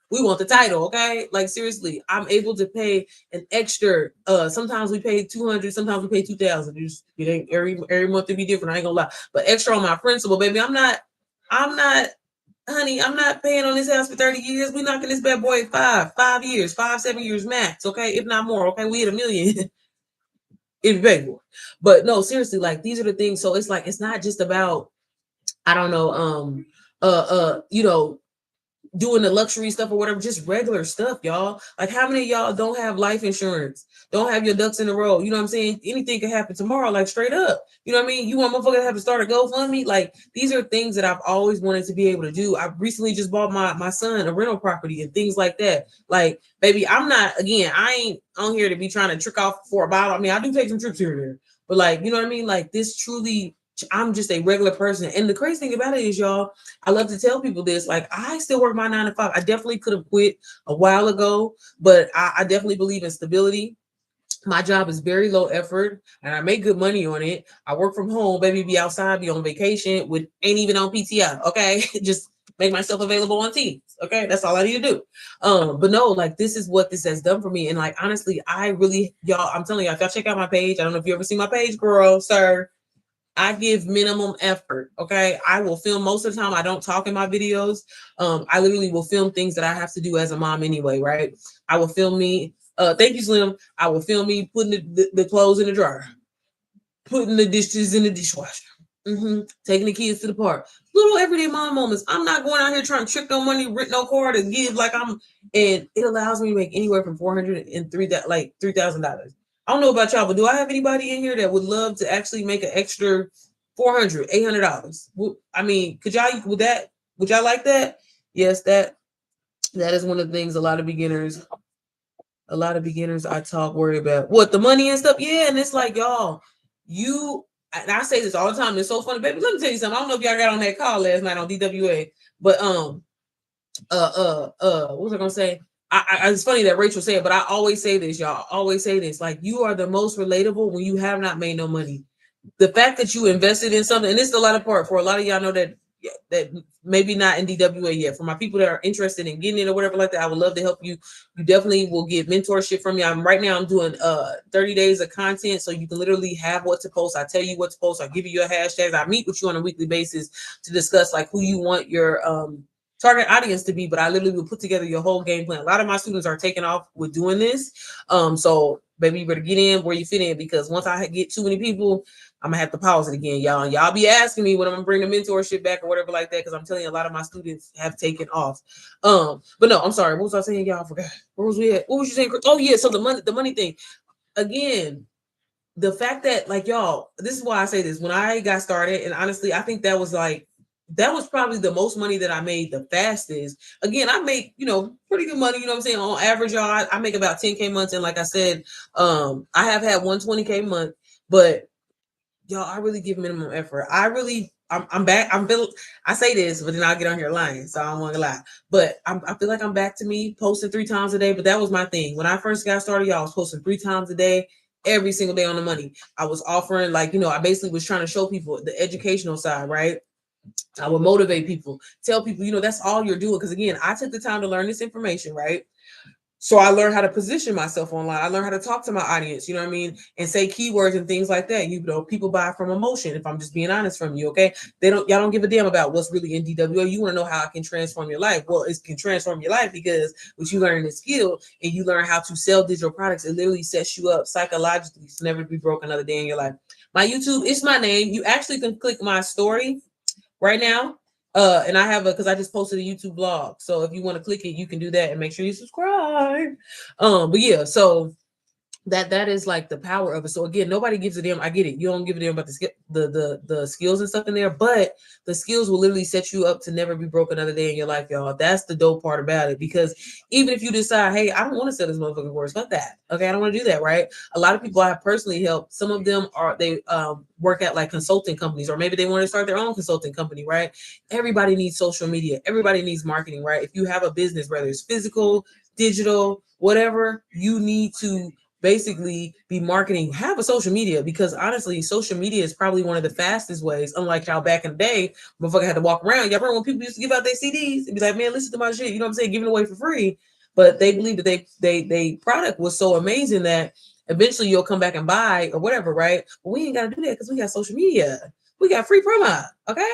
We want the title, okay? Like, seriously, I'm able to pay an extra. Sometimes we pay 200, sometimes we pay 2,000. It ain't every month to be different. I ain't gonna lie, but extra on my principal, baby. I'm not, honey, I'm not paying on this house for 30 years. We knocking this bad boy 5 years, 7 years max, okay? If not more, okay? We hit $1 million. It'd be paid for. But no, seriously, like these are the things. So it's like, it's not just about, I don't know, doing the luxury stuff or whatever, just regular stuff, y'all. Like, how many of y'all don't have life insurance, don't have your ducks in a row? You know what I'm saying? Anything could happen tomorrow, like straight up. You know what I mean? You want motherfuckers to have to start a GoFundMe? Like, these are things that I've always wanted to be able to do. I recently just bought my son a rental property and things like that. Like, baby, I ain't on here to be trying to trick off for a bottle. I mean, I do take some trips here and there, but like, you know what I mean? Like, this truly, I'm just a regular person. And the crazy thing about it is, y'all, I love to tell people this. Like, I still work my 9 to 5. I definitely could have quit a while ago, but I definitely believe in stability. My job is very low effort and I make good money on it. I work from home, baby, be outside, be on vacation with ain't even on PTO. Okay. Just make myself available on Teams. Okay. That's all I need to do. But no, like, this is what this has done for me. And like, honestly, I really, y'all, I'm telling you, if y'all check out my page, I don't know if you ever see my page, girl, sir. I give minimum effort. Okay. I will film most of the time. I don't talk in my videos. I literally will film things that I have to do as a mom anyway, right? I will film me. Thank you, Slim. I will film me putting the clothes in the dryer, putting the dishes in the dishwasher, taking the kids to the park. Little everyday mom moments. I'm not going out here trying to trick no money, rent no car to give and it allows me to make anywhere from $400 and $3,000. I don't know about y'all, but do I have anybody in here that would love to actually make an extra $400, $800? I mean, would y'all like that? Yes, that is one of the things a lot of beginners I worry about. What, the money and stuff? Yeah, and it's like, y'all, and I say this all the time. It's so funny, baby. Let me tell you something. I don't know if y'all got on that call last night on DWA, but what was I gonna say? It's funny that Rachel said, but I always say this, y'all. Always say this. Like, you are the most relatable when you have not made no money. The fact that you invested in something, and this is a lot of part for a lot of y'all know that maybe not in DWA yet. For my people that are interested in getting it or whatever like that, I would love to help you. You definitely will get mentorship from me. Right now I'm doing 30 days of content, so you can literally have what to post. I tell you what to post. I give you your hashtags. I meet with you on a weekly basis to discuss like who you want your target audience to be, but I literally will put together your whole game plan. A lot of my students are taking off with doing this. So baby, you better get in where you fit in, because once I get too many people, I'm gonna have to pause it again, y'all. And y'all be asking me when I'm gonna bring the mentorship back or whatever like that, because I'm telling you, a lot of my students have taken off. But no, I'm sorry. What was I saying, y'all? I forgot. Where was we at? What was you saying? Oh yeah, so the money thing. Again, the fact that, like, y'all, this is why I say this. When I got started, and honestly, I think that was probably the most money that I made the fastest. Again, I make, pretty good money, you know what I'm saying? On average, y'all, I make about 10K months. And like I said, I have had 120K month, but y'all, I really give minimum effort. I'm back. I say this, but then I'll get on here lying, so I don't want to lie. But I feel like I'm back to me posting 3 times a day. But that was my thing when I first got started. Y'all, I was posting 3 times a day, every single day on the money. I was offering, like, I basically was trying to show people the educational side, right? I would motivate people, tell people, that's all you're doing. Because again, I took the time to learn this information, right? So I learned how to position myself online. I learned how to talk to my audience, you know what I mean? And say keywords and things like that. People buy from emotion, if I'm just being honest from you, okay? Y'all don't give a damn about what's really in DWA. You want to know how it can transform your life. Well, it can transform your life because what you learn is skill, and you learn how to sell digital products. It literally sets you up psychologically to never be broke another day in your life. My YouTube is my name. You actually can click my story right now. And I have because I just posted a YouTube vlog. So if you want to click it, you can do that, and make sure you subscribe. But yeah, so that is like the power of it. So again, nobody gives a damn. I get it. You don't give a damn about the skills and stuff in there, but the skills will literally set you up to never be broke another day in your life, y'all. That's the dope part about it. Because even if you decide, hey, I don't want to sell this motherfucking course, fuck that. Okay, I don't want to do that, right? A lot of people I have personally helped. Some of them they work at like consulting companies, or maybe they want to start their own consulting company, right? Everybody needs social media. Everybody needs marketing, right? If you have a business, whether it's physical, digital, whatever, you need to basically be marketing, have a social media, because honestly, social media is probably one of the fastest ways. Unlike y'all back in the day, motherfucker had to walk around. Y'all remember when people used to give out their CDs and be like, man, listen to my shit, you know what I'm saying, giving away for free. But they believe that they product was so amazing that eventually you'll come back and buy or whatever, right? But we ain't got to do that because we got social media. We got free promo, okay?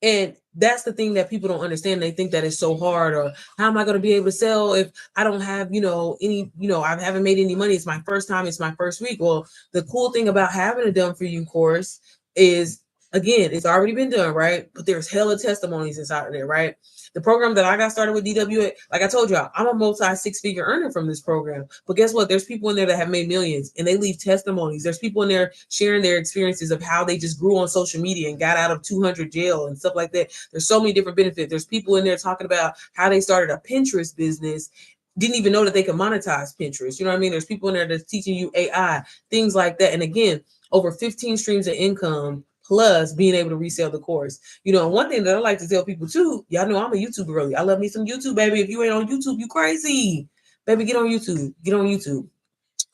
And that's the thing that people don't understand. They think that it's so hard, or how am I going to be able to sell if I don't have, any, I haven't made any money. It's my first time. It's my first week. Well, the cool thing about having a done for you course is, again, it's already been done, right? But there's hella testimonies inside of there, right? The program that I got started with DWA, like I told y'all, I'm a multi-6-figure earner from this program. But guess what? There's people in there that have made millions, and they leave testimonies. There's people in there sharing their experiences of how they just grew on social media and got out of 200 jail and stuff like that. There's so many different benefits. There's people in there talking about how they started a Pinterest business, didn't even know that they could monetize Pinterest. You know what I mean? There's people in there that's teaching you AI, things like that. And again, over 15 streams of income, plus being able to resell the course. One thing that I like to tell people too, y'all know I'm a YouTuber really. I love me some YouTube, baby. If you ain't on YouTube, you crazy. Baby, get on YouTube. Get on YouTube.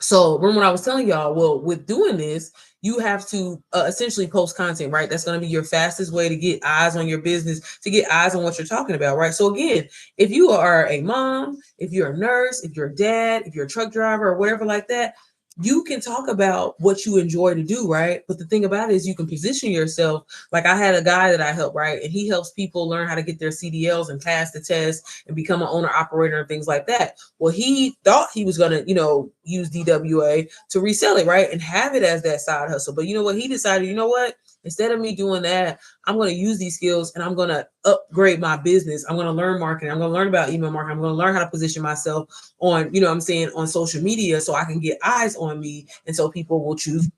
So remember what I was telling y'all, well, with doing this, you have to essentially post content, right? That's going to be your fastest way to get eyes on your business, to get eyes on what you're talking about, right? So again, if you are a mom, if you're a nurse, if you're a dad, if you're a truck driver or whatever like that, you can talk about what you enjoy to do, right? But the thing about it is you can position yourself. Like I had a guy that I help, right? And he helps people learn how to get their CDLs and pass the test and become an owner operator and things like that. Well, he thought he was going to, use DWA to resell it, right? And have it as that side hustle. But you know what? He decided, you know what? Instead of me doing that, I'm going to use these skills and I'm going to upgrade my business. I'm going to learn marketing. I'm going to learn about email marketing. I'm going to learn how to position myself on, on social media so I can get eyes on me. And so people will choose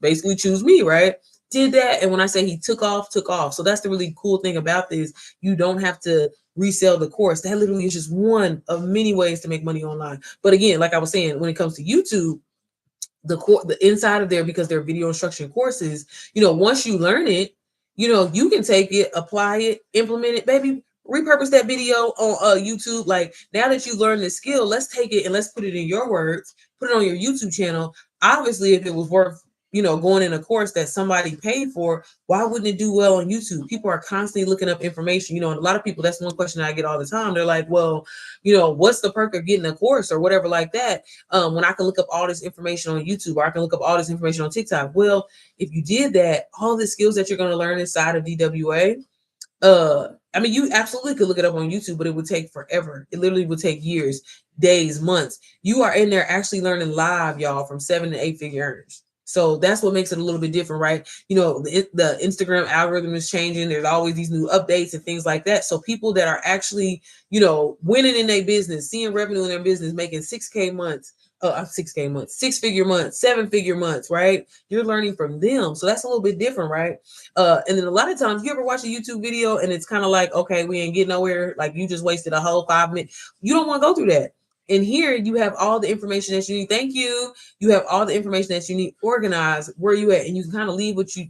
me, right? Did that. And when I say he took off. So that's the really cool thing about this. You don't have to resell the course. That literally is just one of many ways to make money online. But again, like I was saying, when it comes to YouTube, the inside of there, because they're video instruction courses, once you learn it, you can take it, apply it, implement it, baby, repurpose that video on YouTube. Like, now that you learned the skill, let's take it and let's put it in your words, put it on your YouTube channel. Obviously, if it was worth going in a course that somebody paid for, why wouldn't it do well on YouTube? People are constantly looking up information, and a lot of people, that's one question I get all the time. They're like, well, what's the perk of getting a course or whatever like that, when I can look up all this information on YouTube, or I can look up all this information on TikTok? Well, if you did that, all the skills that you're going to learn inside of DWA, I mean, you absolutely could look it up on YouTube, but it would take forever. It literally would take years, days, months. You are in there actually learning live, y'all, from 7 to 8 figure earners. So that's what makes it a little bit different, right? You know, the Instagram algorithm is changing. There's always these new updates and things like that. So people that are actually, you know, winning in their business, seeing revenue in their business, making 6K months, 6K months, 6 figure months, 7 figure months, right? You're learning from them. So that's a little bit different, right? And then a lot of times, you ever watch a YouTube video and it's kind of like, okay, we ain't getting nowhere. Like you just wasted a whole 5 minutes. You don't want to go through that. And here you have all the information that you need. Thank you. You have all the information that you need organized where you at, and you can kind of leave what you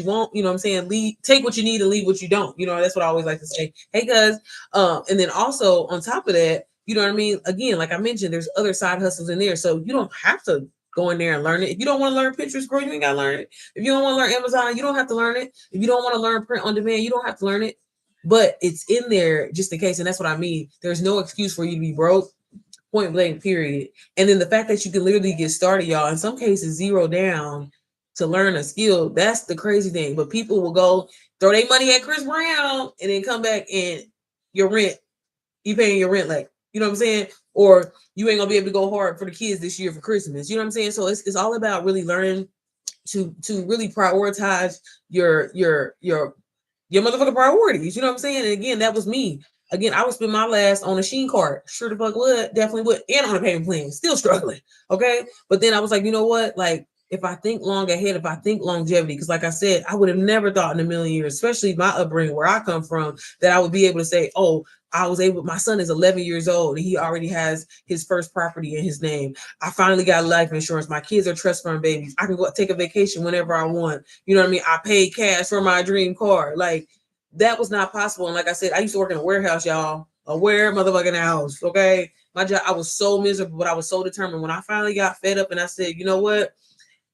want. You know what I'm saying? Take what you need and leave what you don't. You know, that's what I always like to say. Hey, guys. And then also on top of that, you know what I mean? Again, like I mentioned, there's other side hustles in there. So you don't have to go in there and learn it. If you don't want to learn Pinterest, girl, you ain't got to learn it. If you don't want to learn Amazon, you don't have to learn it. If you don't want to learn print on demand, you don't have to learn it. But it's in there just in case. And that's what I mean. There's no excuse for you to be broke, point blank, period. And then the fact that you can literally get started, y'all, in some cases, zero down to learn a skill. That's the crazy thing. But people will go throw their money at Chris Brown and then come back and your rent, you paying your rent like, you know what I'm saying? Or you ain't gonna be able to go hard for the kids this year for Christmas. You know what I'm saying? So it's all about really learning to really prioritize your motherfucking priorities. You know what I'm saying? And again, that was me. Again, I would spend my last on a Sheen card. Sure the fuck would, definitely would, and on a payment plan. Still struggling. Okay. But then I was like, you know what? Like, if I think long ahead, if I think longevity, because like I said, I would have never thought in a million years, especially my upbringing where I come from, that I would be able to say, oh, my son is 11 years old and he already has his first property in his name. I finally got life insurance. My kids are trust fund babies. I can go take a vacation whenever I want. You know what I mean? I paid cash for my dream car. Like, that was not possible. And like I said, I used to work in a warehouse, y'all. A motherfucking house. Okay. My job, I was so miserable, but I was so determined. When I finally got fed up and I said, you know what?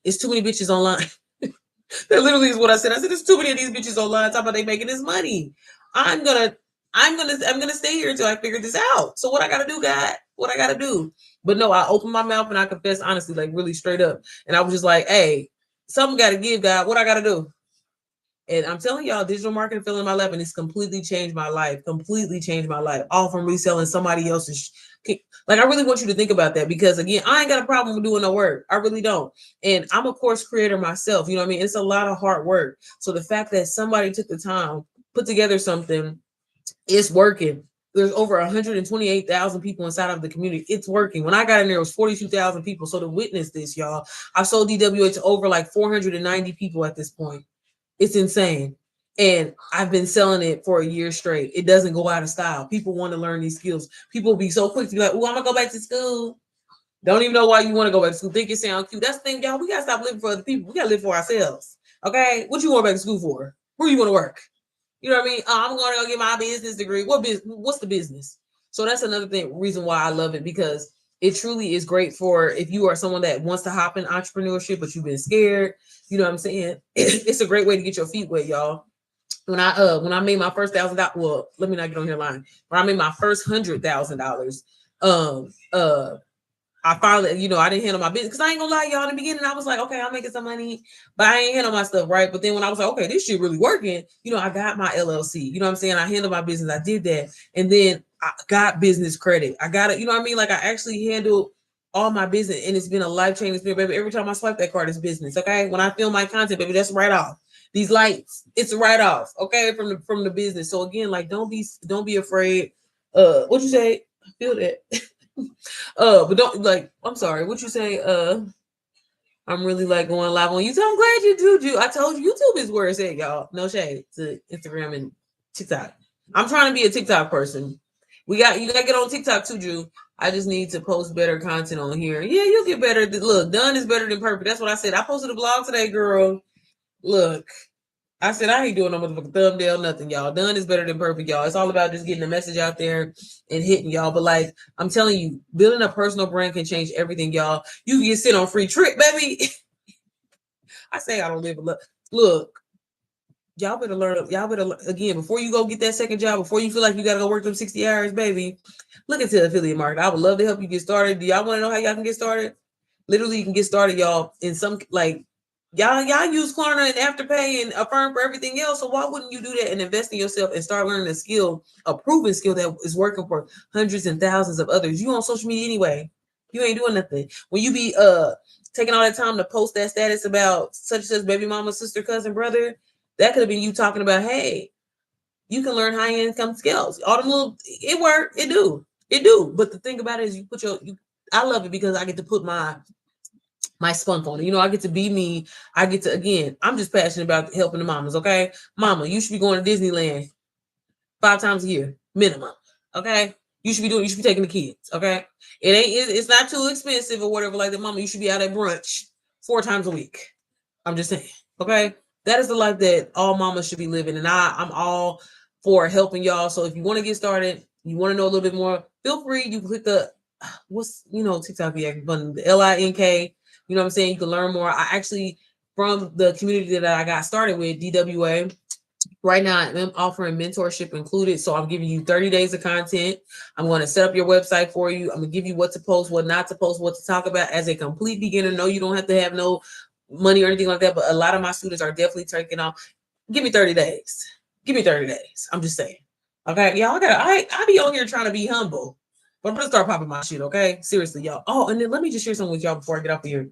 It's too many bitches online. That literally is what I said. I said, there's too many of these bitches online talking about they making this money. I'm gonna stay here until I figure this out. So what I gotta do, God? What I gotta do? But no, I opened my mouth and I confessed honestly, like really straight up. And I was just like, hey, something gotta give, God. What I gotta do? And I'm telling y'all, digital marketing fell in my lap, and it's completely changed my life. Completely changed my life. All from reselling somebody else's. Like, I really want you to think about that, because again, I ain't got a problem with doing no work. I really don't. And I'm a course creator myself. You know what I mean? It's a lot of hard work. So the fact that somebody took the time, put together something, it's working. There's over 128,000 people inside of the community. It's working. When I got in there, it was 42,000 people. So to witness this, y'all, I sold DWA to over like 490 people at this point. It's insane. And I've been selling it for a year straight. It doesn't go out of style. People want to learn these skills. People be so quick to be like, oh, I'm going to go back to school. Don't even know why you want to go back to school. Think it sounds cute. That's the thing, y'all. We got to stop living for other people. We got to live for ourselves. Okay? What you going back to school for? Where you want to work? You know what I mean? I'm going to go get my business degree. What's the business? So that's another reason why I love it, because it truly is great for if you are someone that wants to hop in entrepreneurship, but you've been scared. You know what I'm saying? It's a great way to get your feet wet, y'all. When I made my first $1,000, well, let me not get on here lying. When I made my first $100,000, I finally, I didn't handle my business, because I ain't gonna lie, y'all. In the beginning, I was like, okay, I'm making some money, but I ain't handle my stuff right. But then when I was like, okay, this shit really working, I got my LLC. You know what I'm saying? I handled my business. I did that, and then I got business credit. I got it. You know what I mean? Like, I actually handled all my business, and it's been a life-changing experience, baby. Every time I swipe that card, it's business. Okay, when I film my content, baby, that's right off. These lights, it's right off. Okay, from the business. So again, like, don't be afraid. What you say? I feel that. But don't, like, I'm sorry, what you say? I'm really like going live on YouTube. I'm glad you do, Ju. I told you YouTube is where it's at, y'all. No shade to Instagram and TikTok. I'm trying to be a TikTok person. You gotta get on TikTok too, Drew. I just need to post better content on here. Yeah, you'll get better. Look, done is better than perfect. That's what I said. I posted a blog today, girl. Look, I said I ain't doing no motherfucking thumbnail, nothing, y'all. Done is better than perfect, y'all. It's all about just getting the message out there and hitting y'all. But like, I'm telling you, building a personal brand can change everything, y'all. You can get sent on free trip, baby. I say I don't live a look. Y'all better learn. Y'all better, again, before you go get that second job, before you feel like you gotta go work them 60 hours, baby. Look into affiliate marketing. I would love to help you get started. Do y'all want to know how y'all can get started? Literally, you can get started, y'all, in some, like, Y'all use Klarna and Afterpay and Affirm for everything else. So why wouldn't you do that and invest in yourself and start learning a skill, a proven skill that is working for hundreds and thousands of others? You on social media anyway. You ain't doing nothing. When you be taking all that time to post that status about such and such baby mama, sister, cousin, brother, that could have been you talking about, hey, you can learn high income skills. All the little it work, it do. But the thing about it is you put I love it because I get to put my spunk on it. You know, I get to be me. I get to, again, I'm just passionate about helping the mamas. Okay. Mama, you should be going to Disneyland 5 times a year, minimum. Okay. You should be taking the kids. Okay. It's not too expensive or whatever like that. Mama, you should be out at brunch 4 times a week. I'm just saying. Okay. That is the life that all mamas should be living. And I'm all for helping y'all. So if you want to get started, you want to know a little bit more, feel free. You can click the, TikTok, button, the LINK. You know what I'm saying? You can learn more. I actually, from the community that I got started with, DWA, right now I'm offering mentorship included. So I'm giving you 30 days of content. I'm going to set up your website for you. I'm going to give you what to post, what not to post, what to talk about as a complete beginner. No, you don't have to have no money or anything like that. But a lot of my students are definitely taking off. Give me 30 days. Give me 30 days. I'm just saying. Okay. Y'all I be on here trying to be humble. But I'm gonna start popping my shit, okay? Seriously, y'all. Oh, and then let me just share something with y'all before I get off of here.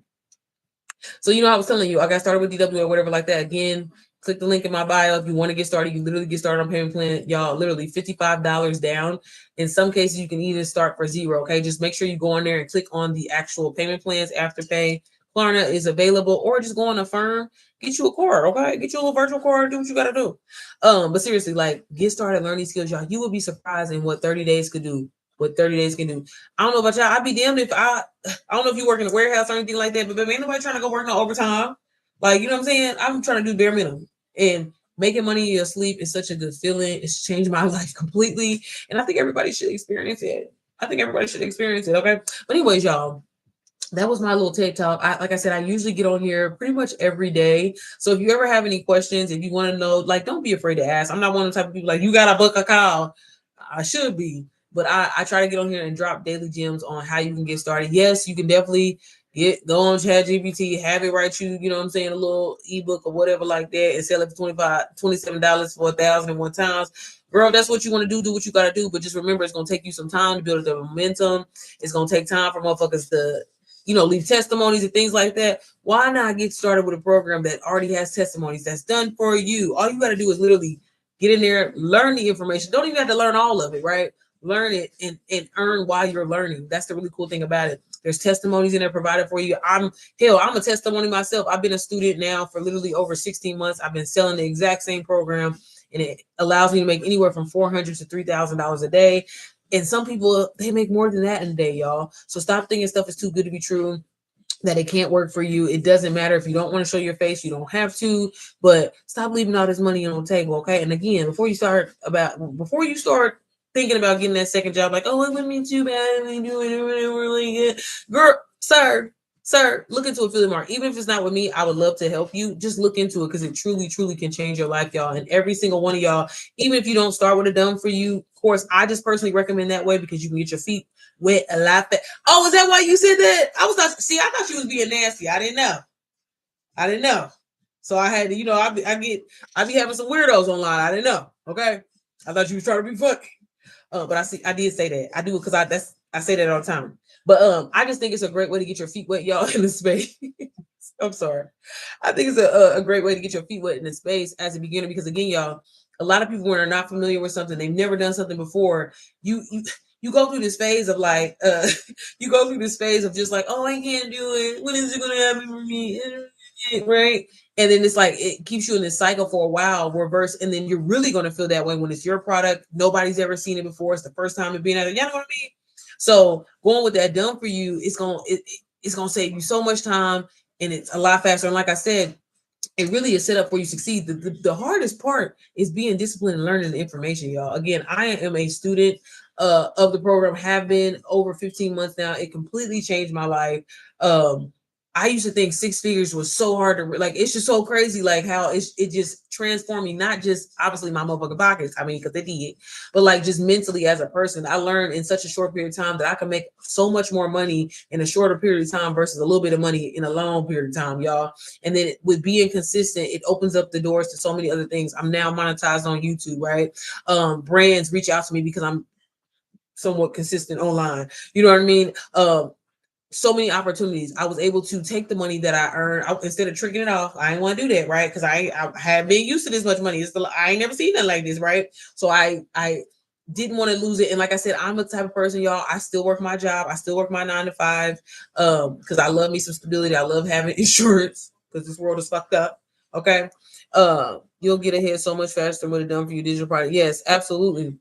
So, I was telling you, I got started with DW or whatever like that. Again, click the link in my bio if you want to get started. You literally get started on payment plan, y'all. Literally $55 down. In some cases, you can even start for $0. Okay, just make sure you go on there and click on the actual payment plans. Afterpay, Klarna is available, or just go on Affirm. Get you a card, okay? Get you a little virtual card. Do what you gotta do. But seriously, like, get started learning skills, y'all. You will be surprised in what 30 days could do. What 30 days can do. I don't know about y'all. I'd be damned if I don't know if you work in a warehouse or anything like that, but baby, ain't nobody trying to go work no overtime. Like, you know what I'm saying? I'm trying to do bare minimum. And making money in your sleep is such a good feeling. It's changed my life completely. And I think everybody should experience it. Okay. But anyways, y'all, that was my little TED talk. Like I said, I usually get on here pretty much every day. So if you ever have any questions, if you want to know, like, don't be afraid to ask. I'm not one of the type of people like, you got to book a call. I should be, but I try to get on here and drop daily gems on how you can get started. Yes, you can definitely go on ChatGPT, have it write you, you know what I'm saying, a little ebook or whatever like that, and sell it for $27 for 1,001 times. Girl, that's what you want to do what you got to do. But just remember, it's going to take you some time to build the momentum. It's going to take time for motherfuckers to, leave testimonies and things like that. Why not get started with a program that already has testimonies that's done for you? All you got to do is literally get in there, learn the information. Don't even have to learn all of it, right? Learn it and earn while you're learning. That's the really cool thing about it. There's testimonies in there provided for you. I'm a testimony myself. I've been a student now for literally over 16 months. I've been selling the exact same program, and it allows me to make anywhere from $400 to $3,000 a day. And some people, they make more than that in a day, y'all. So stop thinking stuff is too good to be true, that it can't work for you. It doesn't matter if you don't want to show your face, you don't have to, but stop leaving all this money on the table, okay? And again, before you start thinking about getting that second job, like, oh, it wouldn't be too bad if we do it really good. Girl, sir, look into affiliate marketing. Even if it's not with me, I would love to help you. Just look into it because it truly, truly can change your life, y'all. And every single one of y'all, even if you don't start with a done for you course, I just personally recommend that way because you can get your feet wet a lot fast. Oh, is that why you said that? I thought you was being nasty. I didn't know. So I had to, I be having some weirdos online. I didn't know. Okay. I thought you was trying to be funny. But I did say that. I do it because I say that all the time. But I just think it's a great way to get your feet wet, y'all, in the space. I'm sorry. I think it's a great way to get your feet wet in the space as a beginner because, again, y'all, a lot of people when are not familiar with something, they've never done something before. You go through this phase of like, just like, oh, I can't do it. When is it gonna happen for me? Right? And then it's like it keeps you in this cycle for a while, reverse, and then you're really gonna feel that way when it's your product. Nobody's ever seen it before. It's the first time it being out there. You know what I mean? So going with that done for you, it's gonna save you so much time and it's a lot faster. And like I said, it really is set up for you to succeed. The hardest part is being disciplined and learning the information, y'all. Again, I am a student of the program, have been over 15 months now. It completely changed my life. I used to think six figures was so hard to like. It's just so crazy, like how it just transformed me. Not just obviously my motherfucking pockets. I mean, because they did, but like just mentally as a person, I learned in such a short period of time that I can make so much more money in a shorter period of time versus a little bit of money in a long period of time, y'all. And then with being consistent, it opens up the doors to so many other things. I'm now monetized on YouTube, right? Brands reach out to me because I'm somewhat consistent online. You know what I mean? So many opportunities. I was able to take the money that I earned instead of tricking it off. I didn't want to do that, right? Because I had been used to this much money. I ain't never seen nothing like this, right? So I didn't want to lose it. And like I said, I'm a type of person, y'all. I still work my job. I still work my 9 to 5. Because I love me some stability. I love having insurance because this world is fucked up. Okay. You'll get ahead so much faster with a done for you digital product. Yes, absolutely.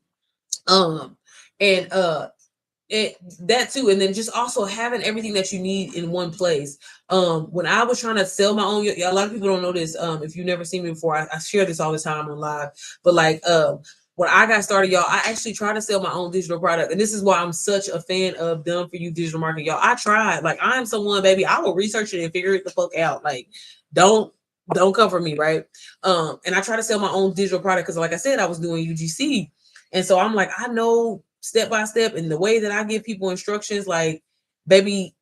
Um, and it that too, and then just also having everything that you need in one place. When I was trying to sell my own, a lot of people don't know this. If you've never seen me before, I share this all the time on live. But like, when I got started, y'all, I actually tried to sell my own digital product, and this is why I'm such a fan of done for you digital marketing, y'all. I tried. Like, I'm someone, baby. I will research it and figure it the fuck out. Like, don't come for me, right? And I try to sell my own digital product because, like I said, I was doing UGC, and so I'm like, I know step by step, and the way that I give people instructions, like, baby,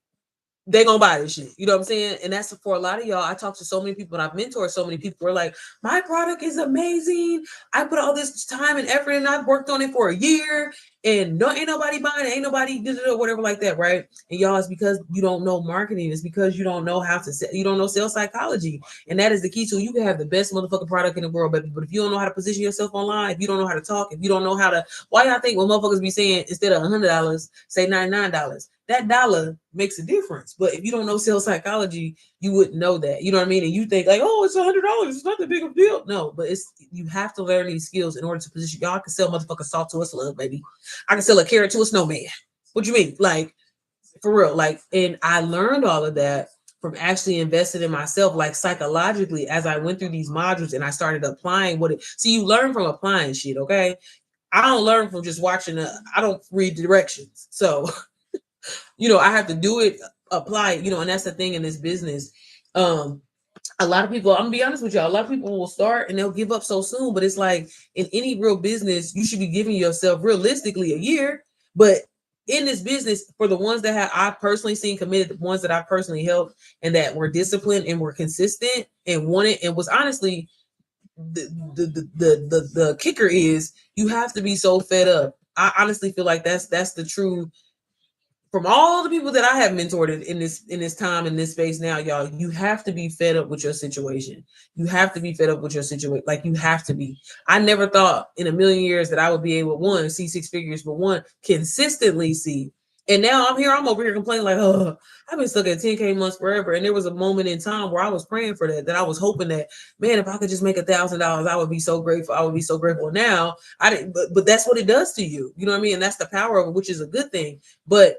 they gonna buy this shit. You know what I'm saying? And that's for a lot of y'all. I talk to so many people and I've mentored so many people who are like, my product is amazing. I put all this time and effort and I've worked on it for a year and no ain't nobody buying it, ain't nobody did it or whatever like that, right? And y'all, it's because you don't know marketing. It's because you don't know how to sell, you don't know sales psychology. And that is the key to you can have the best motherfucking product in the world, baby. But if you don't know how to position yourself online, if you don't know how to talk, if you don't know how to, why y'all think when motherfuckers be saying instead of $100, say $99? That dollar makes a difference. But if you don't know sales psychology, you wouldn't know that. You know what I mean? And you think like, oh, it's $100. It's not that big of a deal. No, but it's you have to learn these skills in order to position. Y'all can sell motherfucking salt to a slug, baby. I can sell a carrot to a snowman. What you mean? Like, for real. Like, and I learned all of that from actually investing in myself, like psychologically, as I went through these modules and I started applying what it. See, you learn from applying shit, okay? I don't learn from just watching. I don't read directions, so I have to do it, apply it, and that's the thing in this business. Um, a lot of people, I'm gonna be honest with y'all, a lot of people will start and they'll give up so soon, but it's like in any real business, you should be giving yourself realistically a year. But in this business, for the ones that have I personally seen committed, the ones that I personally helped and that were disciplined and were consistent and wanted and was honestly the kicker is you have to be so fed up. I honestly feel like that's the true from all the people that I have mentored in this time in this space now, y'all, you have to be fed up with your situation. You have to be fed up with your situation. Like you have to be. I never thought in a million years that I would be able one see six figures, but one consistently see. And now I'm over here complaining like, oh, I've been stuck at 10K months forever. And there was a moment in time where I was praying for that I was hoping that, man, if I could just make $1,000, I would be so grateful. I would be so grateful. Now I didn't, but that's what it does to you. You know what I mean? And that's the power of it, which is a good thing. But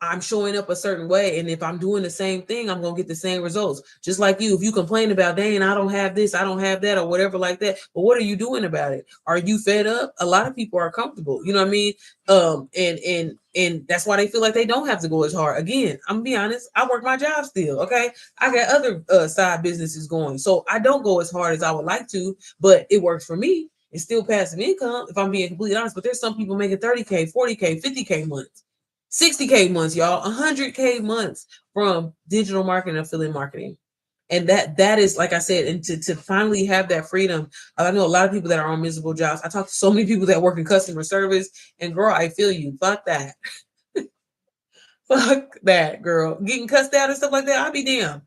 I'm showing up a certain way. And if I'm doing the same thing, I'm going to get the same results. Just like you, if you complain about, dang, I don't have this, I don't have that, or whatever like that. But what are you doing about it? Are you fed up? A lot of people are comfortable. You know what I mean? And that's why they feel like they don't have to go as hard. Again, I'm gonna be honest. I work my job still. Okay. I got other side businesses going. So I don't go as hard as I would like to, but it works for me. It's still passive income if I'm being completely honest. But there's some people making 30K, 40K, 50K months. 60K months, y'all, 100K months from digital marketing, affiliate marketing. And that is, like I said, and to finally have that freedom. I know a lot of people that are on miserable jobs. I talk to so many people that work in customer service, and girl, I feel you. Fuck that. Fuck that, girl. Getting cussed out and stuff like that, I'll be damned.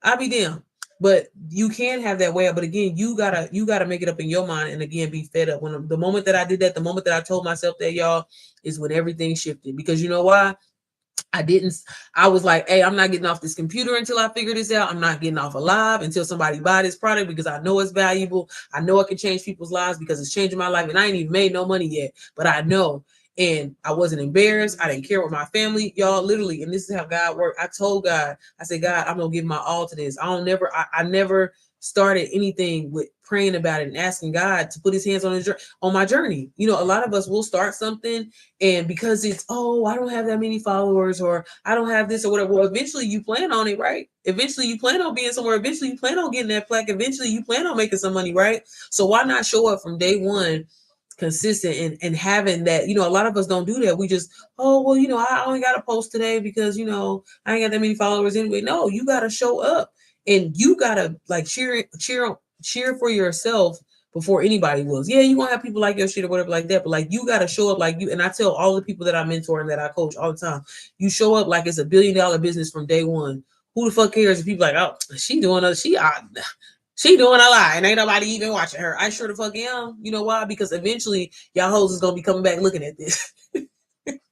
I'll be damned. But you can have that way up. But again, you gotta make it up in your mind and again be fed up. When the moment that I did that, the moment that I told myself that, y'all, is when everything shifted. Because you know why? I was like, hey, I'm not getting off this computer until I figure this out. I'm not getting off alive until somebody buy this product because I know it's valuable. I know it can change people's lives because it's changing my life. And I ain't even made no money yet, but I know. And I wasn't embarrassed. I didn't care what my family, y'all, literally. And this is how God worked. I told God, I said, God, I'm going to give my all to this. I never started anything with praying about it and asking God to put his hands on my journey. You know, a lot of us will start something, and because it's, oh, I don't have that many followers, or I don't have this or whatever. Well, eventually you plan on it, right? Eventually you plan on being somewhere. Eventually you plan on getting that plaque. Eventually you plan on making some money, right? So why not show up from day one consistent and having that? You know, a lot of us don't do that. We just, oh, well, you know, I only got to post today because, you know, I ain't got that many followers anyway. No, you got to show up, and you got to like cheer for yourself before anybody will. Yeah, you gonna have people like your shit or whatever like that, but like you got to show up like you. And I tell all the people that I mentor and that I coach all the time, you show up like it's $1 billion business from day one. Who the fuck cares if people like, oh, she doing a lot and ain't nobody even watching her? I sure the fuck am. You know why? Because eventually y'all hoes is gonna be coming back looking at this.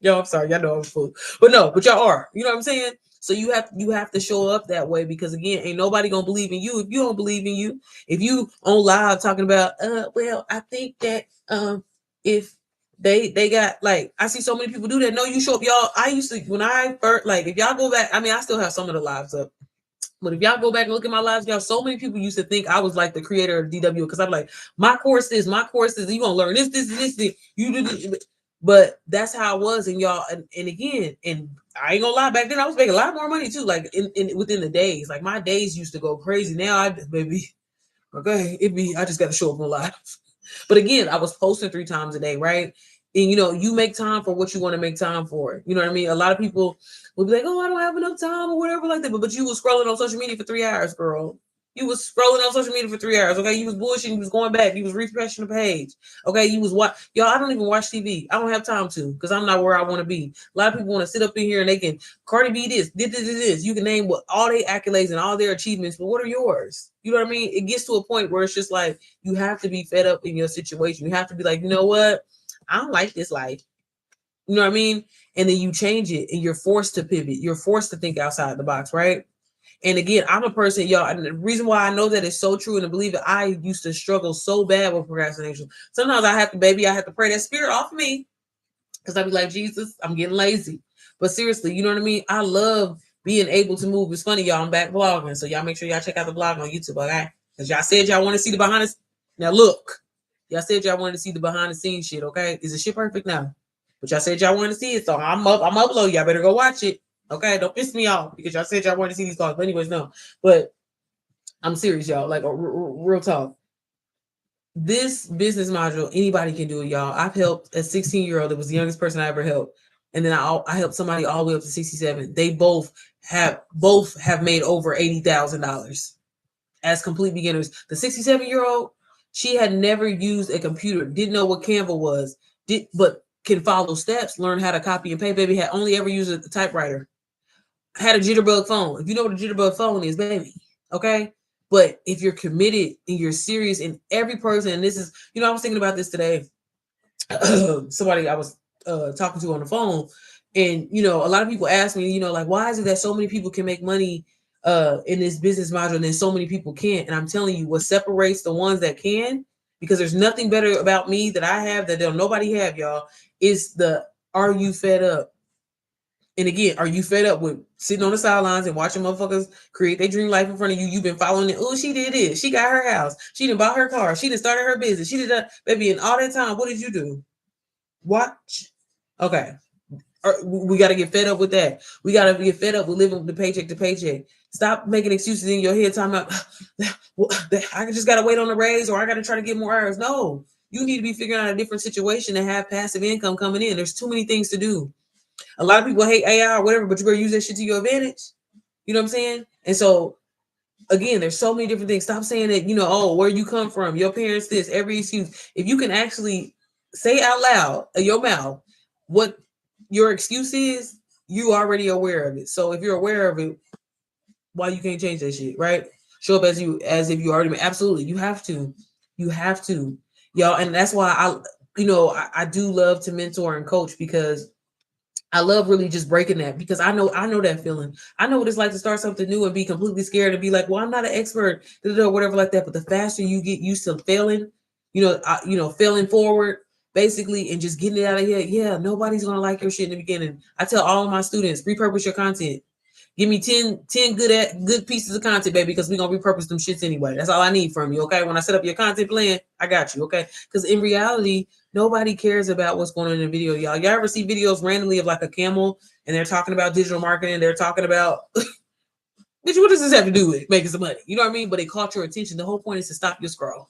Yo, I'm sorry, y'all know I'm a fool, but no, but y'all are. You know what I'm saying? So you have to show up that way, because again, ain't nobody gonna believe in you if you don't believe in you. If you on live talking about, well, I think that if they got, like, I see so many people do that. No, you show up, y'all. I used to, when I first, like, if y'all go back, I mean, I still have some of the lives up. But if y'all go back and look at my lives, y'all, so many people used to think I was like the creator of DW, because I'm like, my course is, you gonna learn this, you do this. But that's how I was, and y'all, and again, and I ain't gonna lie, back then I was making a lot more money too, like in within the days. Like my days used to go crazy. Now okay, I just gotta show up on live. But again, I was posting 3 times a day, right? And you know, you make time for what you want to make time for. You know what I mean? A lot of people will be like, oh, I don't have enough time or whatever like that. But you was scrolling on social media for 3 hours, girl. You was scrolling on social media for 3 hours. Okay, you was bullshitting. You was going back. You was refreshing the page. Okay, you was what? Y'all, I don't even watch TV. I don't have time to, because I'm not where I want to be. A lot of people want to sit up in here and they can Cardi B this. You can name what all their accolades and all their achievements, but what are yours? You know what I mean? It gets to a point where it's just like you have to be fed up in your situation. You have to be like, you know what? I don't like this life. You know what I mean? And then you change it, and you're forced to pivot. You're forced to think outside the box, right? And again, I'm a person, y'all, and the reason why I know that it's so true and to believe it, I used to struggle so bad with procrastination. Sometimes I have to pray that spirit off of me, because I'd be like, Jesus, I'm getting lazy. But seriously, you know what I mean? I love being able to move. It's funny, y'all, I'm back vlogging, so y'all make sure y'all check out the vlog on YouTube, okay? Because y'all said y'all want to see the behind the scenes. Now look, y'all said y'all wanted to see the behind the scenes shit, okay? Is the shit perfect now? But y'all said y'all wanted to see it, so I'm uploading. Y'all better go watch it. Okay, don't piss me off, because y'all said y'all wanted to see these vlogs. But anyways, no. But I'm serious, y'all. Like, real talk. This business module, anybody can do it, y'all. I've helped a 16-year-old. It was the youngest person I ever helped. And then I helped somebody all the way up to 67. They both have made over $80,000 as complete beginners. The 67-year-old, she had never used a computer, didn't know what Canva was, but can follow steps, learn how to copy and paste. Baby had only ever used a typewriter, had a jitterbug phone. If you know what a jitterbug phone is, baby, okay? But if you're committed and you're serious, and every person, and this is, you know, I was thinking about this today. Somebody I was talking to on the phone, and you know, a lot of people ask me, you know, like, why is it that so many people can make money in this business module and then so many people can't? And I'm telling you, what separates the ones that can, because there's nothing better about me that I have that nobody have, y'all, is are you fed up? And again, are you fed up with sitting on the sidelines and watching motherfuckers create their dream life in front of you? You've been following it. Oh, she did it. She got her house. She done bought her car. She done started her business. She did that, baby. And all that time, what did you do? Watch. Okay. We got to get fed up with that. We got to get fed up with living the paycheck to paycheck. Stop making excuses in your head talking about, I just got to wait on the raise, or I got to try to get more hours. No, you need to be figuring out a different situation and have passive income coming in. There's too many things to do. A lot of people hate AI or whatever, but you're going to use that shit to your advantage. You know what I'm saying? And so, again, there's so many different things. Stop saying that, you know, oh, where you come from, your parents, this, every excuse. If you can actually say out loud of your mouth what your excuse is, you already aware of it. So if you're aware of it, why you can't change that shit, right? Show up as if you already, absolutely. You have to, y'all. And that's why I do love to mentor and coach, because I love really just breaking that, because I know that feeling. I know what it's like to start something new and be completely scared and be like, well, I'm not an expert, whatever like that. But the faster you get used to failing, failing forward, basically, and just getting it out of here. Yeah, nobody's going to like your shit in the beginning. I tell all of my students, repurpose your content. Give me 10 good pieces of content, baby, because we're gonna repurpose them shits anyway. That's all I need from you, okay? When I set up your content plan, I got you, okay? Because in reality, nobody cares about what's going on in the video, y'all. Y'all ever see videos randomly of like a camel and they're talking about digital marketing, they're talking about bitch, what does this have to do with making some money? You know what I mean? But it caught your attention. The whole point is to stop your scroll.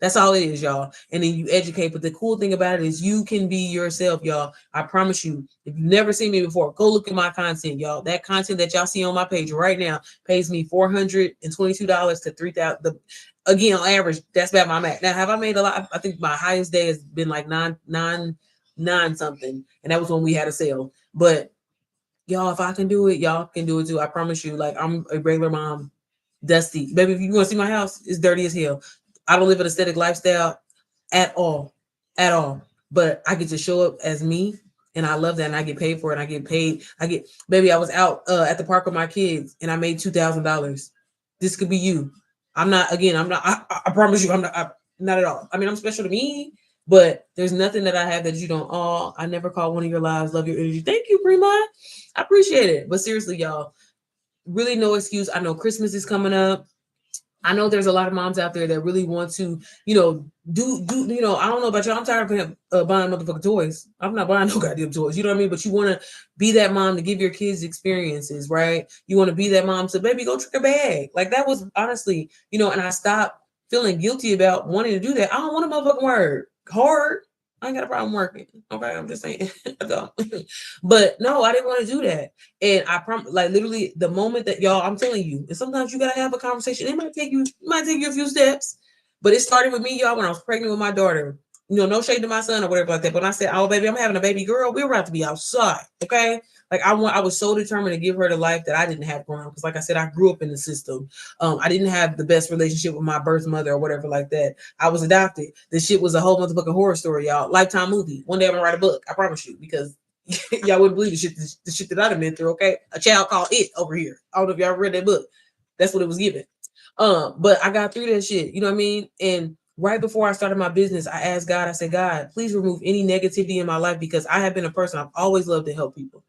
That's all it is, y'all. And then you educate. But the cool thing about it is you can be yourself, y'all. I promise you. If you've never seen me before, go look at my content, y'all. That content that y'all see on my page right now pays me $422 to $3,000. Again, on average, that's about my max. Now, have I made a lot? I think my highest day has been like nine something, and that was when we had a sale. But y'all, if I can do it, y'all can do it too. I promise you. Like, I'm a regular mom, dusty. Baby, if you want to see my house, it's dirty as hell. I don't live an aesthetic lifestyle at all. At all. But I get to show up as me. And I love that. And I get paid for it. I get paid. Baby, I was out at the park with my kids and I made $2,000. This could be you. I'm not, again, I'm not, I promise you, not at all. I mean, I'm special to me, but there's nothing that I have that you don't. Oh, I never call one of your lives. Love your energy. Thank you, Prima. I appreciate it. But seriously, y'all, really no excuse. I know Christmas is coming up. I know there's a lot of moms out there that really want to, do, I don't know about y'all. I'm tired of buying motherfucking toys. I'm not buying no goddamn toys. You know what I mean? But you want to be that mom to give your kids experiences, right? You want to be that mom to, baby, go trick a bag. Like that was honestly, and I stopped feeling guilty about wanting to do that. I don't want a motherfucking word. Hard. I ain't got a problem working. Okay, I'm just saying. I don't. But no, I didn't want to do that. And I promise, like literally, the moment that y'all, I'm telling you, and sometimes you gotta have a conversation. It might take you a few steps, but it started with me, y'all, when I was pregnant with my daughter. No shade to my son or whatever like that. But when I said, "Oh, baby, I'm having a baby girl," we were about to be outside. Okay, like I was so determined to give her the life that I didn't have growing up. Because, like I said, I grew up in the system. I didn't have the best relationship with my birth mother or whatever like that. I was adopted. This shit was a whole motherfucking horror story, y'all. Lifetime movie. One day I'm gonna write a book. I promise you, because y'all wouldn't believe the shit that I've been through. Okay, A Child Called It over here. I don't know if y'all read that book. That's what it was given. But I got through that shit. You know what I mean? And right before I started my business, I asked God. I said, God, please remove any negativity in my life because I have been a person. I've always loved to help people.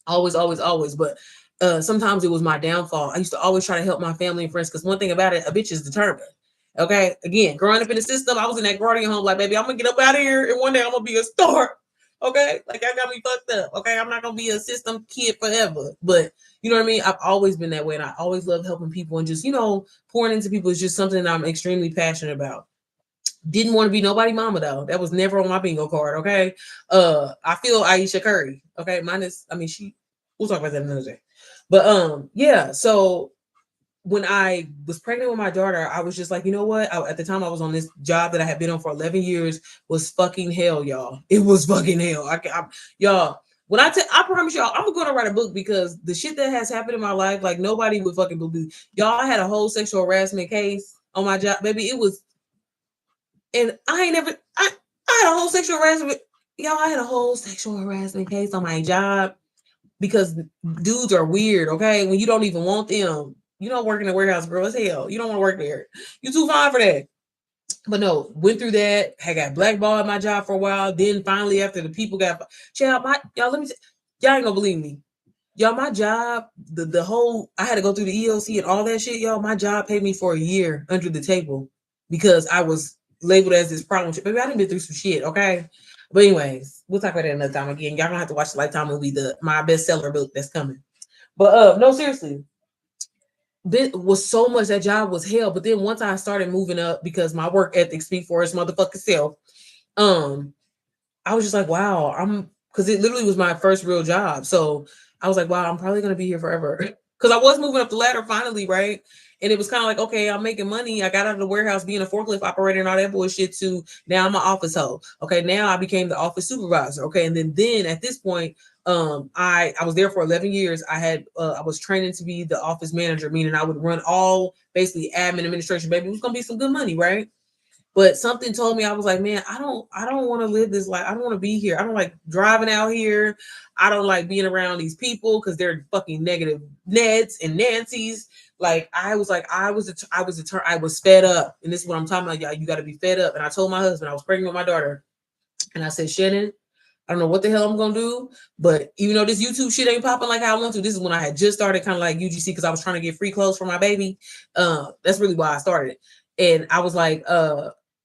Always, always, always. But sometimes it was my downfall. I used to always try to help my family and friends because one thing about it, a bitch is determined. Okay. Again, growing up in the system, I was in that guardian home, like, baby, I'm gonna get up out of here and one day I'm gonna be a star. Okay. Like, I got me fucked up. Okay. I'm not gonna be a system kid forever. But you know what I mean? I've always been that way. And I always loved helping people and just, pouring into people is just something that I'm extremely passionate about. Didn't want to be nobody mama though. That was never on my bingo card. Okay. I feel Aisha Curry. Okay. We'll talk about that another day. But yeah, so when I was pregnant with my daughter, I was just like, you know what? At the time I was on this job that I had been on for 11 years was fucking hell, y'all. It was fucking hell. Y'all, I promise y'all, I'm going to write a book because the shit that has happened in my life, like nobody would fucking believe. Y'all, I had a whole sexual harassment case on my job, baby. It was, and I had a whole sexual harassment. Y'all, I had a whole sexual harassment case on my job because dudes are weird, okay? When you don't even want them. You don't work in a warehouse, girl. It's hell. You don't want to work there. You too fine for that. But no, went through that. I got blackballed at my job for a while. Then finally, after the people got, y'all, let me y'all ain't gonna believe me. Y'all, my job, the whole, I had to go through the EOC and all that shit, y'all. My job paid me for a year under the table because I was labeled as this problem. Maybe I done been through some shit, okay? But anyways, we'll talk about that another time. Again, y'all gonna have to watch the Lifetime movie, my bestseller book that's coming. But no, seriously, this was so much. That job was hell. But then once I started moving up because my work ethic speak for its motherfucking self, I was just like, wow, because it literally was my first real job. So I was like, wow, I'm probably gonna be here forever. Because I was moving up the ladder finally, right? And it was kind of like, okay, I'm making money. I got out of the warehouse being a forklift operator and all that bullshit too. Now I'm an office hoe. Okay, now I became the office supervisor. Okay, and then at this point, I was there for 11 years. I was training to be the office manager, meaning I would run all basically admin administration. Baby, it was gonna be some good money, right? But something told me, I was like, man, I don't want to live this life. I don't want to be here. I don't like driving out here. I don't like being around these people because they're fucking negative Neds and Nancys. Like I was fed up. And this is what I'm talking about, y'all. You got to be fed up. And I told my husband, I was pregnant with my daughter. And I said, Shannon, I don't know what the hell I'm gonna do, but even though this YouTube shit ain't popping like how I want to, this is when I had just started kind of like UGC because I was trying to get free clothes for my baby. That's really why I started. And I was like,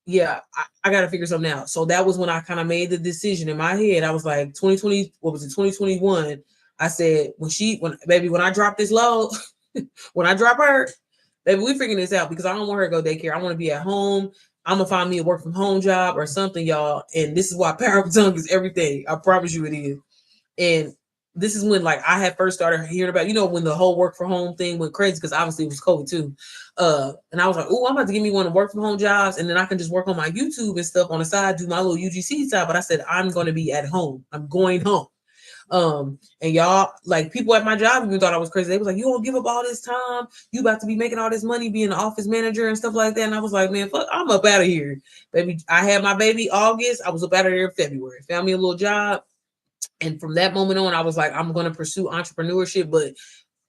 yeah, I gotta figure something out. So that was when I kind of made the decision in my head. I was like, 2020, what was it, 2021? I said, when I drop this load, when I drop her, baby, we figuring this out because I don't want her to go daycare. I want to be at home. I'm gonna find me a work from home job or something, y'all. And this is why Power of Tongue is everything. I promise you it is. And this is when like I had first started hearing about, when the whole work from home thing went crazy because obviously it was COVID too. And I was like, oh, I'm about to give me one of work from home jobs, and then I can just work on my YouTube and stuff on the side, do my little UGC side. But I said, I'm gonna be at home. I'm going home. And y'all, like people at my job even thought I was crazy. They was like, you don't give up all this time, you about to be making all this money being an office manager and stuff like that. And I was like, man, fuck, I'm up out of here, baby. I had my baby August, I was up out of here in February, found me a little job. And from that moment on, I was like, I'm going to pursue entrepreneurship. But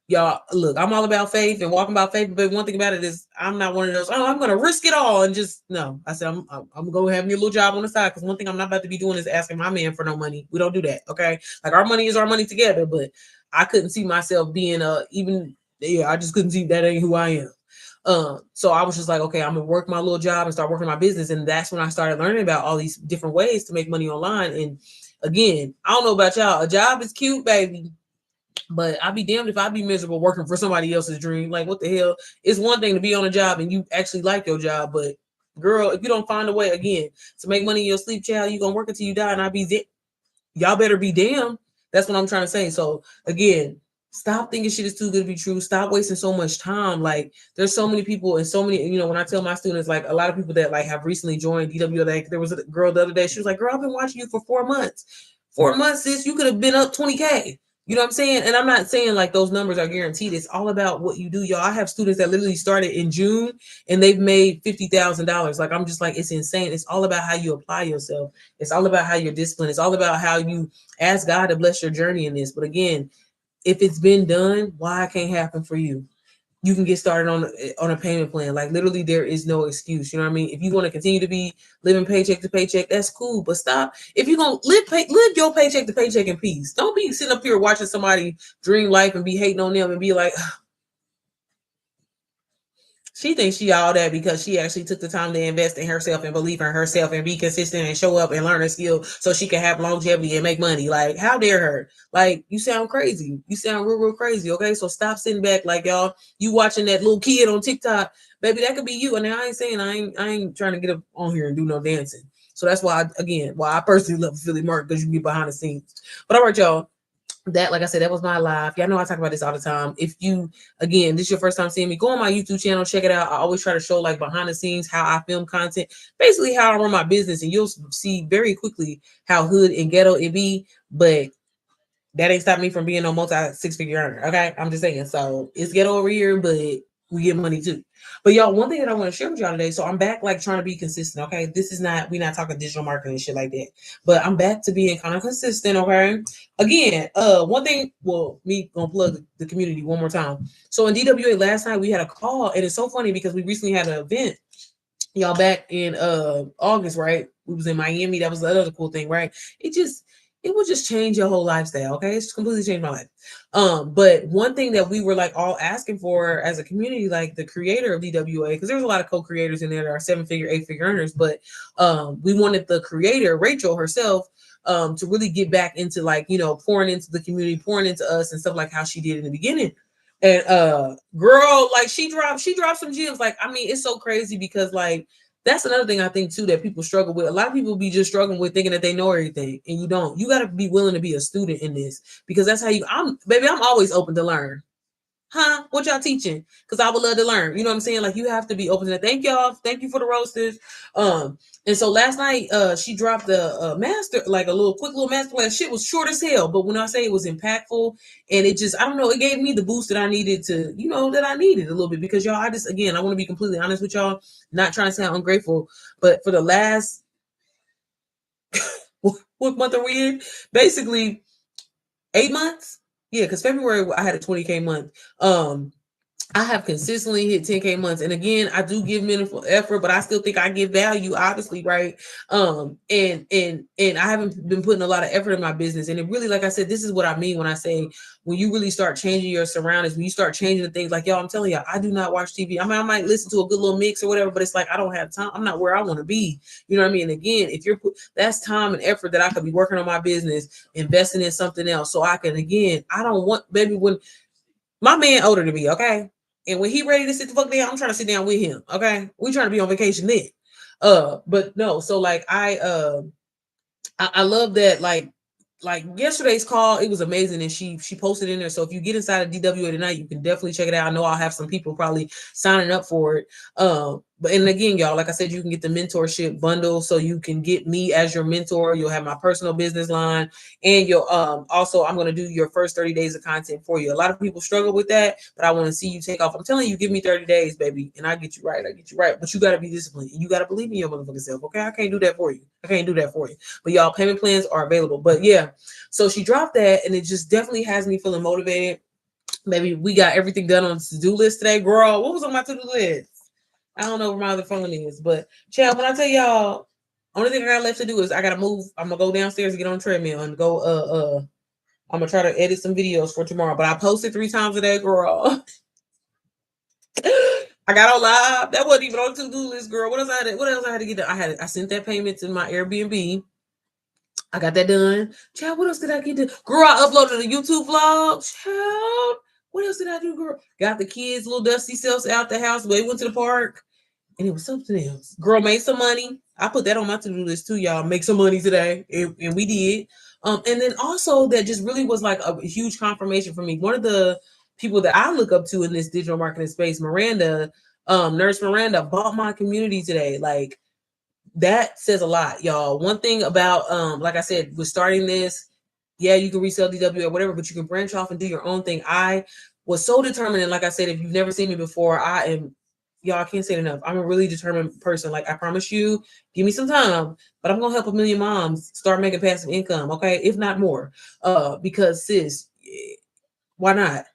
y'all, look, I'm all about faith and walking about faith. But one thing about it is, I'm not one of those, I'm going to risk it all and just, no. I said, I'm going to have me a little job on the side because one thing I'm not about to be doing is asking my man for no money. We don't do that, okay? Like, our money is our money together. But I couldn't see myself being I just couldn't see that ain't who I am. So I was just like, okay, I'm gonna work my little job and start working my business. And that's when I started learning about all these different ways to make money online. And again, I don't know about y'all. A job is cute, baby, but I'd be damned if I'd be miserable working for somebody else's dream. Like, what the hell? It's one thing to be on a job and you actually like your job, but girl, if you don't find a way again to make money in your sleep, child, you gonna work until you die. And y'all better be damned. That's what I'm trying to say. So again, stop thinking shit is too good to be true. Stop wasting so much time. Like, there's so many people and so many, when I tell my students, like a lot of people that like have recently joined DW, like there was a girl the other day, she was like, girl, I've been watching you for 4 months. 4 months, sis, you could have been up 20K. You know what I'm saying? And I'm not saying like those numbers are guaranteed. It's all about what you do, y'all. I have students that literally started in June and they've made $50,000. Like, I'm just like, it's insane. It's all about how you apply yourself. It's all about how you're disciplined. It's all about how you ask God to bless your journey in this. But again, if it's been done, why it can't happen for you? You can get started on a payment plan. Like, literally, there is no excuse. You know what I mean? If you want to continue to be living paycheck to paycheck, that's cool. But stop. If you're gonna live your paycheck to paycheck in peace. Don't be sitting up here watching somebody dream life and be hating on them and be like, she thinks she all that because she actually took the time to invest in herself and believe in herself and be consistent and show up and learn a skill so she can have longevity and make money. Like, how dare her? Like, you sound crazy. You sound real crazy. Okay, so stop sitting back like y'all. You watching that little kid on TikTok, baby? That could be you. And I ain't saying I ain't trying to get up on here and do no dancing. So that's why I personally love Philly Mark, because you be behind the scenes. But all right, y'all. That, like I said, that was my live. Y'all know I talk about this all the time. If you, again, this is your first time seeing me, go on my YouTube channel, check it out. I always try to show like behind the scenes how I film content, basically how I run my business, and you'll see very quickly how hood and ghetto it be. But that ain't stopped me from being a multi 6-figure earner. Okay, I'm just saying. So it's ghetto over here, but we get money too. But y'all, one thing that I want to share with y'all today. So I'm back, like, trying to be consistent. Okay, we're not talking digital marketing and shit like that. But I'm back to being kind of consistent. Okay. Again, one thing. Well, me gonna plug the community one more time. So in DWA last night we had a call, and it's so funny because we recently had an event. Y'all, back in August, right? We was in Miami. That was the other cool thing, right? It will just change your whole lifestyle. Okay, it's completely changed my life. But one thing that we were like all asking for as a community, like the creator of DWA, because there's a lot of co-creators in there that are 7-figure, 8-figure earners, but we wanted the creator, Rachel herself, to really get back into, like, pouring into the community, pouring into us and stuff like how she did in the beginning. And girl, like, she dropped some gems. Like, I mean, it's so crazy because, like, that's another thing I think too that people struggle with. A lot of people be just struggling with thinking that they know everything, and you don't. You got to be willing to be a student in this, because that's how I'm always open to learn. Huh? What y'all teaching? Because I would love to learn. You know what I'm saying? Like, you have to be open to that. Thank y'all. Thank you for the roasters. And so last night, she dropped a master, like a quick little master class. Shit was short as hell, but when I say it was impactful, and it just, I don't know, it gave me the boost that I needed to, that I needed a little bit, because y'all, I want to be completely honest with y'all, not trying to sound ungrateful, but for the last, what month are we in? Basically 8 months. Yeah, because February I had a 20K month. I have consistently hit 10K months. And again, I do give meaningful effort, but I still think I give value, obviously, right? And I haven't been putting a lot of effort in my business. And it really, like I said, this is what I mean when I say when you really start changing your surroundings, when you start changing the things, like y'all, I'm telling y'all, I do not watch TV. I mean, I might listen to a good little mix or whatever, but it's like I don't have time. I'm not where I want to be. You know what I mean? And again, if you're that's time and effort that I could be working on my business, investing in something else. So I can again, I don't want baby when my man older than me, okay? And when he ready to sit the fuck down, I'm trying to sit down with him. Okay. We trying to be on vacation then. But no, so like I love that like yesterday's call, it was amazing, and she posted in there. So if you get inside of DWA tonight, you can definitely check it out. I know I'll have some people probably signing up for it. But and again, y'all, like I said, you can get the mentorship bundle, so you can get me as your mentor. You'll have my personal business line, and you'll also I'm going to do your first 30 days of content for you. A lot of people struggle with that, but I want to see you take off. I'm telling you, give me 30 days, baby, and I get you right. I get you right, but you got to be disciplined, and you got to believe in your motherfucking self. Okay, I can't do that for you. I can't do that for you. But y'all, payment plans are available. But yeah, so she dropped that, and it just definitely has me feeling motivated. Maybe we got everything done on the to-do list today, girl. What was on my to-do list? I don't know where my other phone is, but child, when I tell y'all, only thing I got left to do is I gotta move. I'm gonna go downstairs and get on the treadmill and go. I'm gonna try to edit some videos for tomorrow. But I posted 3 times a day, girl. I got on live. That wasn't even on the to-do list, girl. What else I had to get done? I sent that payment to my Airbnb. I got that done. Child, what else did I get done? Girl, I uploaded a YouTube vlog. Child, what else did I do, girl? Got the kids, little dusty selves out the house. They went to the park. And it was something else. Girl, made some money. I put that on my to-do list too, y'all. Make some money today. And we did. And then also that just really was like a huge confirmation for me. One of the people that I look up to in this digital marketing space, Miranda, Nurse Miranda, bought my community today. Like that says a lot, y'all. One thing about like I said, with starting this, yeah, you can resell DW or whatever, but you can branch off and do your own thing. I was so determined, and like I said, if you've never seen me before, I am, y'all, I can't say it enough. I'm a really determined person. Like I promise you, give me some time, but I'm gonna help a million moms start making passive income, okay, if not more. Because sis, why not?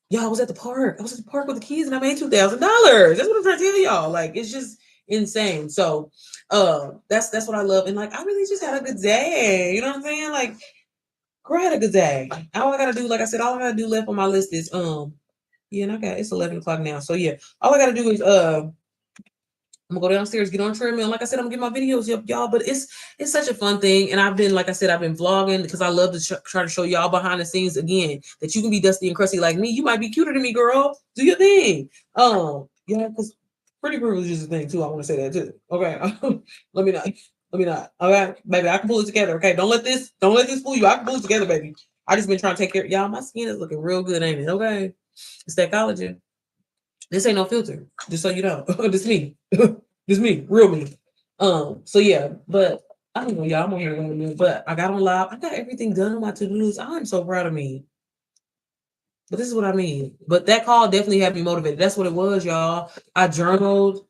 Y'all, I was at the park. I was at the park with the kids, and I made $2,000. That's what I'm trying to tell y'all. Like it's just insane. So, that's what I love, and like I really just had a good day. You know what I'm saying? Like, girl, I had a good day. All I gotta do, like I said, all I gotta do left on my list is yeah, and it's 11 o'clock now. So yeah, all I gotta do is I'm gonna go downstairs, get on a treadmill. Like I said, I'm gonna get my videos up, y'all. But it's such a fun thing, and I've been, like I said, I've been vlogging because I love to try to show y'all behind the scenes again that you can be dusty and crusty like me. You might be cuter than me, girl. Do your thing. Yeah, because pretty privilege is a thing too. I want to say that too. Okay, let me not. Let me not. Okay, baby, I can pull it together. Okay, don't let this fool you. I can pull it together, baby. I just been trying to take care. Y'all, my skin is looking real good, ain't it? Okay, it's that collagen. This ain't no filter, just so you know. This me. This me, real me. So yeah, but I don't know, y'all. I'm on here going to but I got on live. I got everything done on my to-do list. I'm so proud of me. But this is what I mean. But that call definitely had me motivated. That's what it was, y'all. I journaled.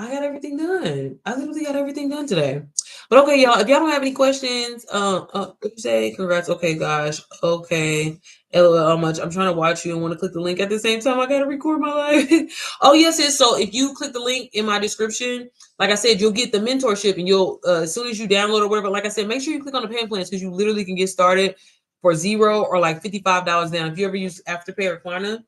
I got everything done. I literally got everything done today. But okay, y'all, if y'all don't have any questions, what you say? Congrats. Okay, gosh. Okay. LOL, how much? I'm trying to watch you and want to click the link at the same time. I gotta record my life. Oh, yes, yes. So if you click the link in my description, like I said, you'll get the mentorship, and you'll as soon as you download or whatever, like I said, make sure you click on the payment plans because you literally can get started for $0 or like $55 down. If you ever use Afterpay or Klarna.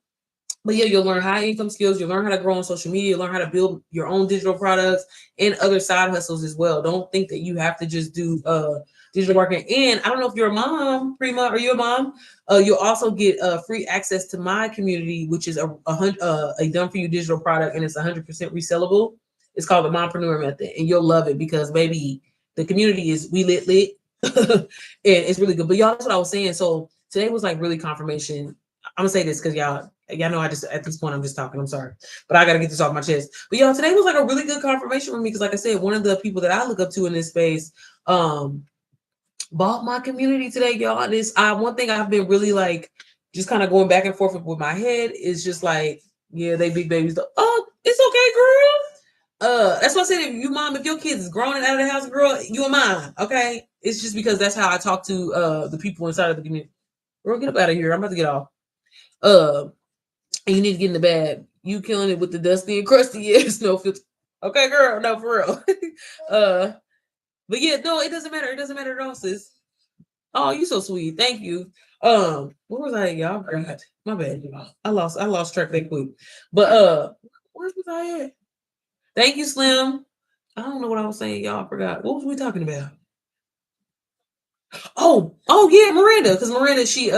But yeah, you'll learn high income skills. You'll learn how to grow on social media. You'll learn how to build your own digital products and other side hustles as well. Don't think that you have to just do digital marketing. And I don't know if you're a mom, Prima, are you a mom? You'll also get free access to my community, which is a done for you digital product, and it's 100% resellable. It's called the Mompreneur Method, and you'll love it because baby, the community is we lit, and it's really good. But y'all, that's what I was saying. So today was like really confirmation. I'm gonna say this because y'all know I just at this point I'm just talking. I'm sorry, but I gotta get this off my chest. But y'all, today was like a really good confirmation for me because, like I said, one of the people that I look up to in this space, bought my community today, y'all. And this, one thing I've been really like, just kind of going back and forth with my head is just like, yeah, they big babies. Oh, it's okay, girl. That's why I said, if your kids is grown and out of the house, girl, you and mine, okay? It's just because that's how I talk to the people inside of the community. Girl, get up out of here. I'm about to get off. and you need to get in the bag. You killing it with the dusty and crusty ass no filter. Okay, girl, no for real. uh, but yeah, no, it doesn't matter. It doesn't matter at all, sis. Oh, you so sweet. Thank you. What was I, y'all? God, my bad, y'all. I lost track that quick. But where was I at? Thank you, Slim. I don't know what I was saying, y'all. I forgot. What was we talking about? Oh yeah, Miranda, because Miranda she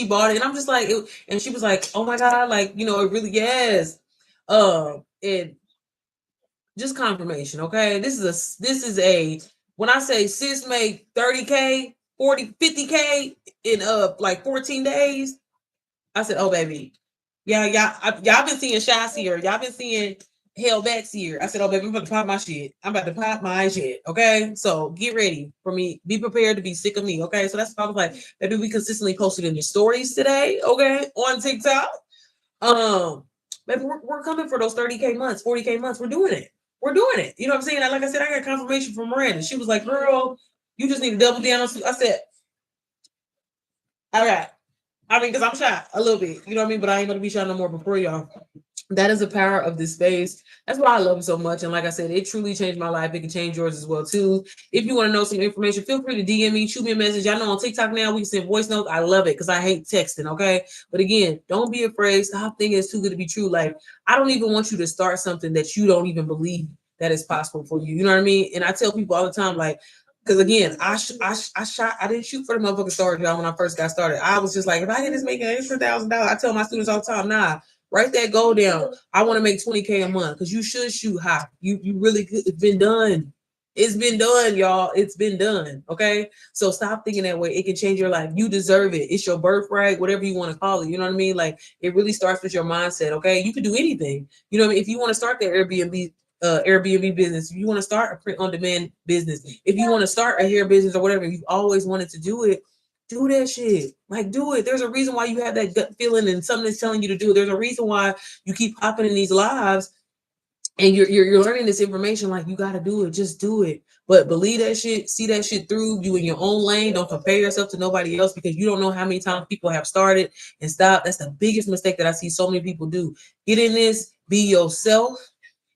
bought it, and I'm just like, and she was like, oh my god, like it really yes, and just confirmation, okay. This is a when I say sis made 30K, 40, 50K in like 14 days, I said, oh baby, yeah, y'all been seeing shots here, y'all been seeing held backs here. I said, oh baby, I'm about to pop my shit. I'm about to pop my shit. Okay. So get ready for me. Be prepared to be sick of me. Okay. So that's why I was like, baby, we consistently posted in the stories today. Okay. On TikTok. Um, Baby, we're coming for those 30K months, 40K months. We're doing it. We're doing it. You know what I'm saying? Like I said, I got confirmation from Miranda. She was like, girl, you just need to double down on. I said, all right. I mean, because I'm shy a little bit, you know what I mean? But I ain't gonna be shy no more before y'all. That is the power of this space. That's why I love it so much. And like I said, it truly changed my life. It can change yours as well too. If you want to know some information, feel free to DM me, shoot me a message. I know on TikTok now we can send voice notes. I love it because I hate texting. Okay, but again, don't be afraid. Stop thinking it's too good to be true. Like I don't even want you to start something that you don't even believe that is possible for you. You know what I mean? And I tell people all the time, like. Because again, I shot. I didn't shoot for the motherfucking stars, y'all. When I first got started, I was just like, if I can just make an extra $1,000, I tell my students all the time, nah, write that goal down. I want to make 20K a month because you should shoot high. You really could. It's been done. It's been done, y'all. It's been done. Okay. So stop thinking that way. It can change your life. You deserve it. It's your birthright, whatever you want to call it. You know what I mean? Like it really starts with your mindset. Okay. You can do anything. You know what I mean? If you want to start that Airbnb business, if you want to start a print on demand business, if you want to start a hair business or whatever, you've always wanted to do it, do that shit. Like, do it. There's a reason why you have that gut feeling and something is telling you to do it. There's a reason why you keep popping in these lives and you're learning this information. Like, you got to do it. Just do it. But believe that shit, see that shit through. You in your own lane. Don't compare yourself to nobody else because you don't know how many times people have started and stopped. That's the biggest mistake that I see so many people do. Get in this, be yourself.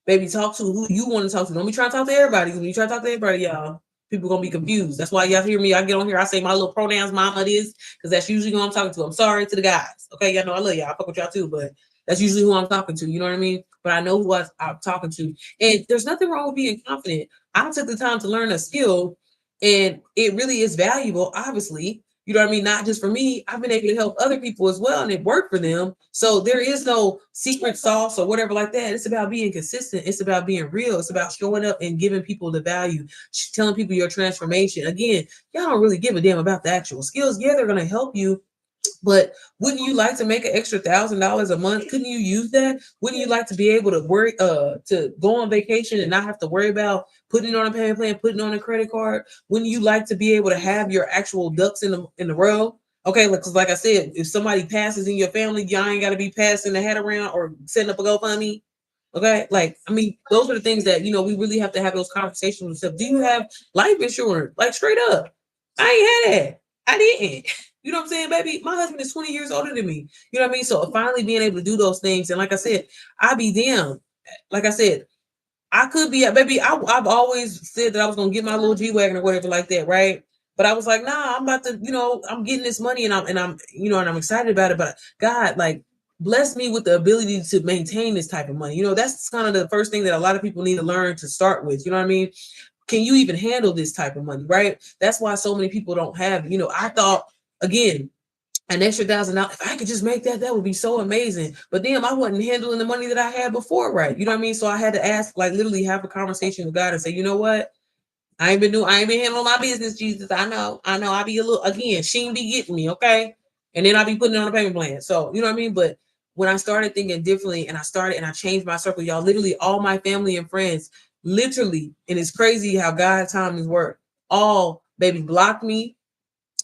Baby, talk to who you want to talk to. Don't be trying to talk to everybody. When you try to talk to everybody, y'all, people gonna be confused. That's why y'all hear me. I get on here, I say my little pronouns, mama, this, because that's usually who I'm talking to. I'm sorry to the guys. Okay, y'all know I love y'all. I fuck with y'all too, but that's usually who I'm talking to. You know what I mean? But I know who I'm talking to. And there's nothing wrong with being confident. I took the time to learn a skill, and it really is valuable, obviously. You know what I mean? Not just for me, I've been able to help other people as well, and it worked for them. So there is no secret sauce or whatever like that. It's about being consistent. It's about being real. It's about showing up and giving people the value, telling people your transformation. Again, y'all don't really give a damn about the actual skills. Yeah, they're going to help you, but wouldn't you like to make an extra $1,000 a month? Couldn't you use that? Wouldn't you like to be able to worry to go on vacation and not have to worry about putting it on a payment plan, putting it on a credit card? Wouldn't you like to be able to have your actual ducks in the row? Okay, because like I said, if somebody passes in your family, y'all ain't got to be passing the hat around or setting up a GoFundMe. Okay, like I mean, those are the things that we really have to have those conversations with stuff. Do you have life insurance? Like straight up, I ain't had that. I didn't. You know what I'm saying, baby? My husband is 20 years older than me. You know what I mean? So finally being able to do those things, and like I said, I be damned. Like I said, I could be, baby. I've always said that I was gonna get my little G wagon or whatever like that, right? But I was like, nah, I'm about to, I'm getting this money and I'm excited about it. But God, like, bless me with the ability to maintain this type of money. That's kind of the first thing that a lot of people need to learn to start with. You know what I mean? Can you even handle this type of money, right? That's why so many people don't have. I thought again an extra $1,000. If I could just make that, that would be so amazing. But then I wasn't handling the money that I had before, right? You know what I mean? So I had to ask, like literally have a conversation with God and say, you know what? I ain't been handling my business, Jesus. I know. I be a little again, she ain't be getting me, okay? And then I be putting it on a payment plan. So you know what I mean? But when I started thinking differently and I changed my circle, y'all, literally all my family and friends, literally, and it's crazy how God timings work. All baby blocked me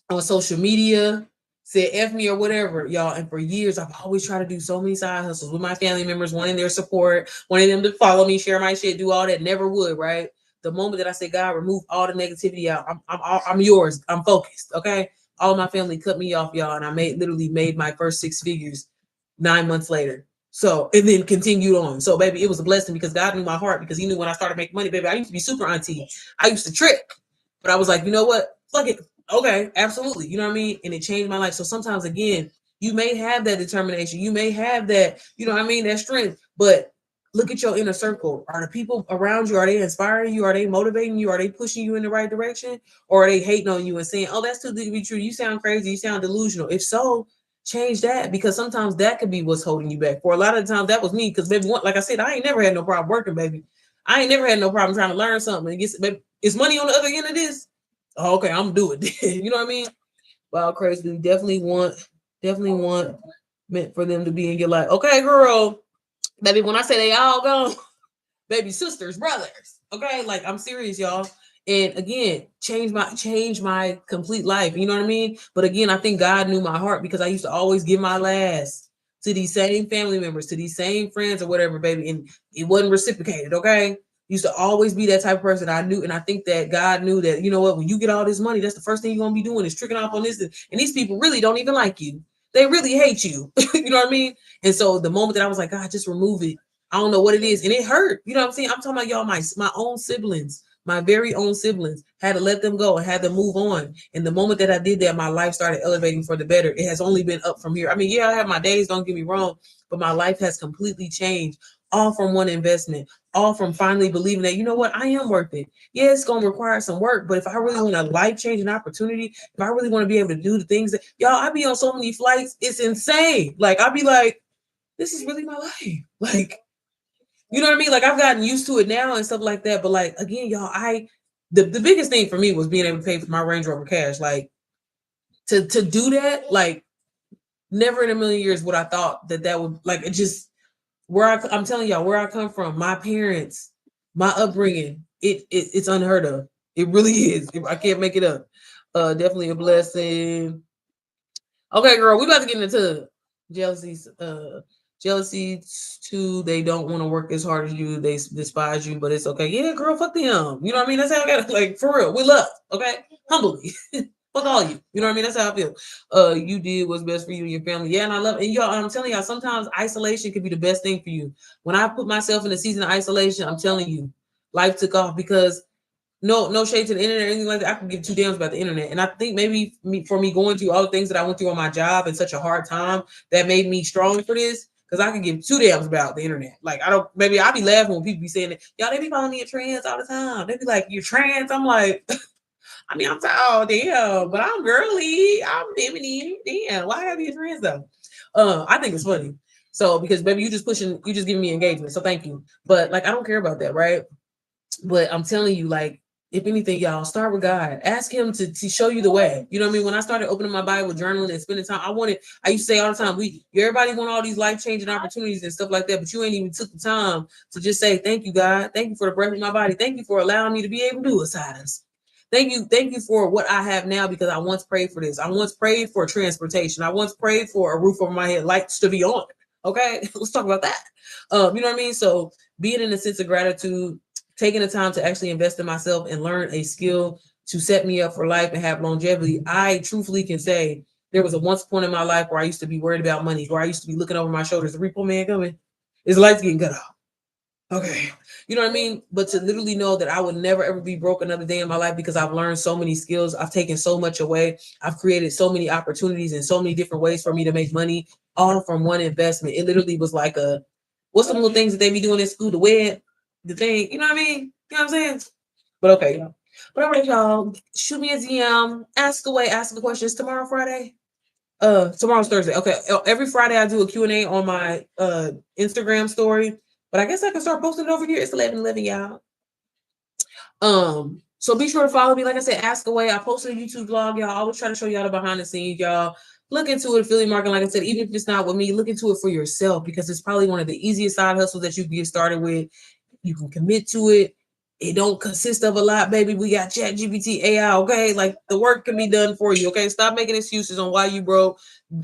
on social media, said F me or whatever, y'all. And for years, I've always tried to do so many side hustles with my family members, wanting their support, wanting them to follow me, share my shit, do all that. Never would, right? The moment that I say, God, remove all the negativity out, I'm yours. I'm focused. Okay. All of my family cut me off, y'all. And I literally made my first 6 figures 9 months later. So, and then continued on. So, baby, it was a blessing because God knew my heart, because he knew when I started making money, baby, I used to be super auntie. I used to trick, but I was like, you know what? Fuck it. Okay, absolutely. You know what I mean? And it changed my life. So sometimes, again, you may have that determination. You may have that, you know what I mean, that strength, but look at your inner circle. Are the people around you, are they inspiring you? Are they motivating you? Are they pushing you in the right direction? Or are they hating on you and saying, oh, that's too good to be true. You sound crazy. You sound delusional. If so, change that, because sometimes that could be what's holding you back. For a lot of the times that was me, because baby, like I said, I ain't never had no problem working, baby. I ain't never had no problem trying to learn something. And get, baby, is money on the other end of this? Oh, okay, I'm doing it. You know what I mean? Wow, crazy. We definitely want meant for them to be in your life. Okay, girl, baby. When I say they all gone, baby, sisters, brothers. Okay, like I'm serious, y'all. And again, change my complete life. You know what I mean? But again, I think God knew my heart, because I used to always give my last to these same family members, to these same friends or whatever, baby. And it wasn't reciprocated. Okay. Used to always be that type of person. I knew, and I think that God knew that, you know what, when you get all this money, that's the first thing you're gonna be doing is tricking off on this. And these people really don't even like you. They really hate you. You know what I mean? And so the moment that I was like, God, just remove it. I don't know what it is. And it hurt. You know what I'm saying? I'm talking about y'all, my own siblings, my very own siblings, had to let them go and had to move on. And the moment that I did that, my life started elevating for the better. It has only been up from here. I mean, yeah, I have my days, don't get me wrong, but my life has completely changed. All from one investment, all from finally believing that, you know what, I am worth it. Yeah, it's going to require some work, but if I really want a life changing opportunity, if I really want to be able to do the things that, y'all, I be on so many flights, it's insane. Like, I'll be like, this is really my life. Like, you know what I mean? Like, I've gotten used to it now and stuff like that. But like, again, y'all, the biggest thing for me was being able to pay for my Range Rover cash. Like, to do that, like, never in a million years would I thought that would, like, it just, I'm telling y'all, where I come from, my parents, my upbringing, it's unheard of. It really is. I can't make it up. Definitely a blessing. Okay, girl, we about to get into jealousies. Jealousy too. They don't want to work as hard as you. They despise you, but it's okay. Yeah, girl, fuck them. You know what I mean? That's how I got, like, for real. We love, okay, humbly. Fuck all you. You know what I mean? That's how I feel. You did what's best for you and your family. Yeah, and I love it. And y'all, I'm telling y'all, sometimes isolation can be the best thing for you. When I put myself in a season of isolation, I'm telling you, life took off, because no shade to the internet or anything like that. I can give two damns about the internet. And I think maybe for me going through all the things that I went through on my job in such a hard time, that made me strong for this. Because I can give two damns about the internet. Like, I don't, maybe I'll be laughing when people be saying that, y'all, they be calling me a trans all the time. They be like, you're trans. I'm like, I mean, I'm tall, damn, but I'm girly. I'm feminine. Damn, why have you a trans though? I think it's funny. So, because baby, you just giving me engagement. So thank you. But like, I don't care about that, right? But I'm telling you, like, if anything, y'all, start with God. Ask him to show you the way. You know what I mean? When I started opening my Bible, journaling, and spending time, I used to say all the time, everybody want all these life-changing opportunities and stuff like that, but you ain't even took the time to just say, thank you, God. Thank you for the breath in my body. Thank you for allowing me to be able to do a silence. Thank you for what I have now, because I once prayed for this. I once prayed for transportation. I once prayed for a roof over my head, lights to be on. Okay, let's talk about that. You know what I mean? So being in a sense of gratitude, taking the time to actually invest in myself and learn a skill to set me up for life and have longevity. I truthfully can say there was a once point in my life where I used to be worried about money, where I used to be looking over my shoulders, the repo man coming, his lights getting cut off. Okay. You know what I mean? But to literally know that I would never ever be broke another day in my life, because I've learned so many skills. I've taken so much away. I've created so many opportunities and so many different ways for me to make money, all from one investment. It literally was like what's some little things that they be doing in school, the thing, you know what I mean? You know what I'm saying? But okay, y'all. But all right, y'all. Shoot me a DM. Ask away. Ask the questions. Tomorrow, Friday. Tomorrow's Thursday. Okay. Every Friday I do a Q&A on my Instagram story. But I guess I can start posting it over here. It's 11:11, y'all. So be sure to follow me. Like I said, ask away. I posted a YouTube vlog, y'all. I always try to show y'all the behind the scenes, y'all. Look into it, affiliate marketing. Like I said, even if it's not with me, look into it for yourself, because it's probably one of the easiest side hustles that you can get started with. You can commit to it. It don't consist of a lot, baby. We got ChatGPT, AI, okay? Like, the work can be done for you, okay? Stop making excuses on why you broke.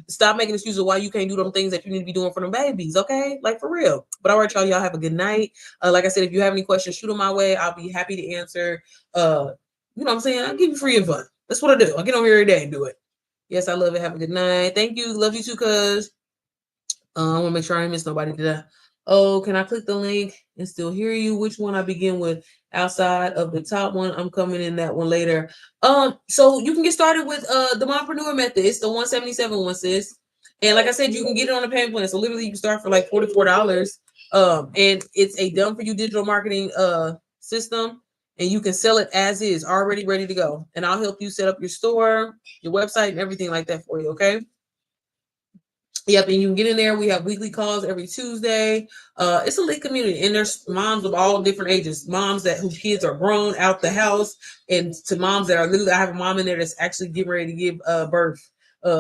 Stop making excuses why you can't do them things that you need to be doing for them babies, okay? Like, for real. But all right, y'all have a good night. Like I said, if you have any questions, shoot them my way. I'll be happy to answer. You know what I'm saying? I'll give you free and fun. That's what I do. I get on here every day and do it. Yes, I love it. Have a good night. Thank you. Love you too, cuz. I want to make sure I didn't miss nobody. Did I? Oh, can I click the link and still hear you? Which one I begin with? Outside of the top one, I'm coming in that one later. So you can get started with the Mompreneur Method. It's the 177 one, sis. And like I said, you can get it on a payment plan. So literally, you can start for like $44. And it's a done for you digital marketing system, and you can sell it as is, already ready to go. And I'll help you set up your store, your website, and everything like that for you. Okay. Yep, and you can get in there. We have weekly calls every Tuesday. It's a lit community, and there's moms of all different ages. Moms that whose kids are grown out the house, and to moms that are literally. I have a mom in there that's actually getting ready to give birth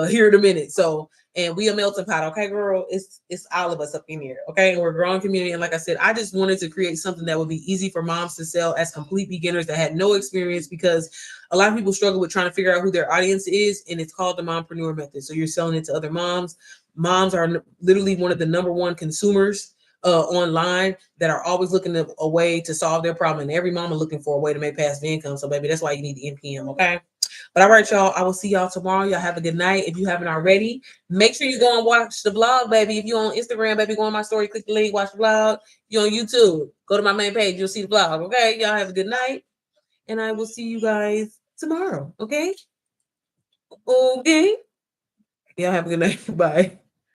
here in a minute. So, and we a melting pot, okay, girl. It's all of us up in here, okay. And we're a growing community. And like I said, I just wanted to create something that would be easy for moms to sell as complete beginners that had no experience, because a lot of people struggle with trying to figure out who their audience is, and it's called the Mompreneur Method. So you're selling it to other moms. Moms are literally one of the number one consumers online that are always looking for a way to solve their problem. And every mama looking for a way to make passive income. So, baby, that's why you need the NPM, okay? But all right, y'all, I will see y'all tomorrow. Y'all have a good night. If you haven't already, make sure you go and watch the vlog, baby. If you're on Instagram, baby, go on my story, click the link, watch the vlog. You're on YouTube, go to my main page. You'll see the vlog, okay? Y'all have a good night. And I will see you guys tomorrow, okay? Okay. Y'all have a good night. Bye.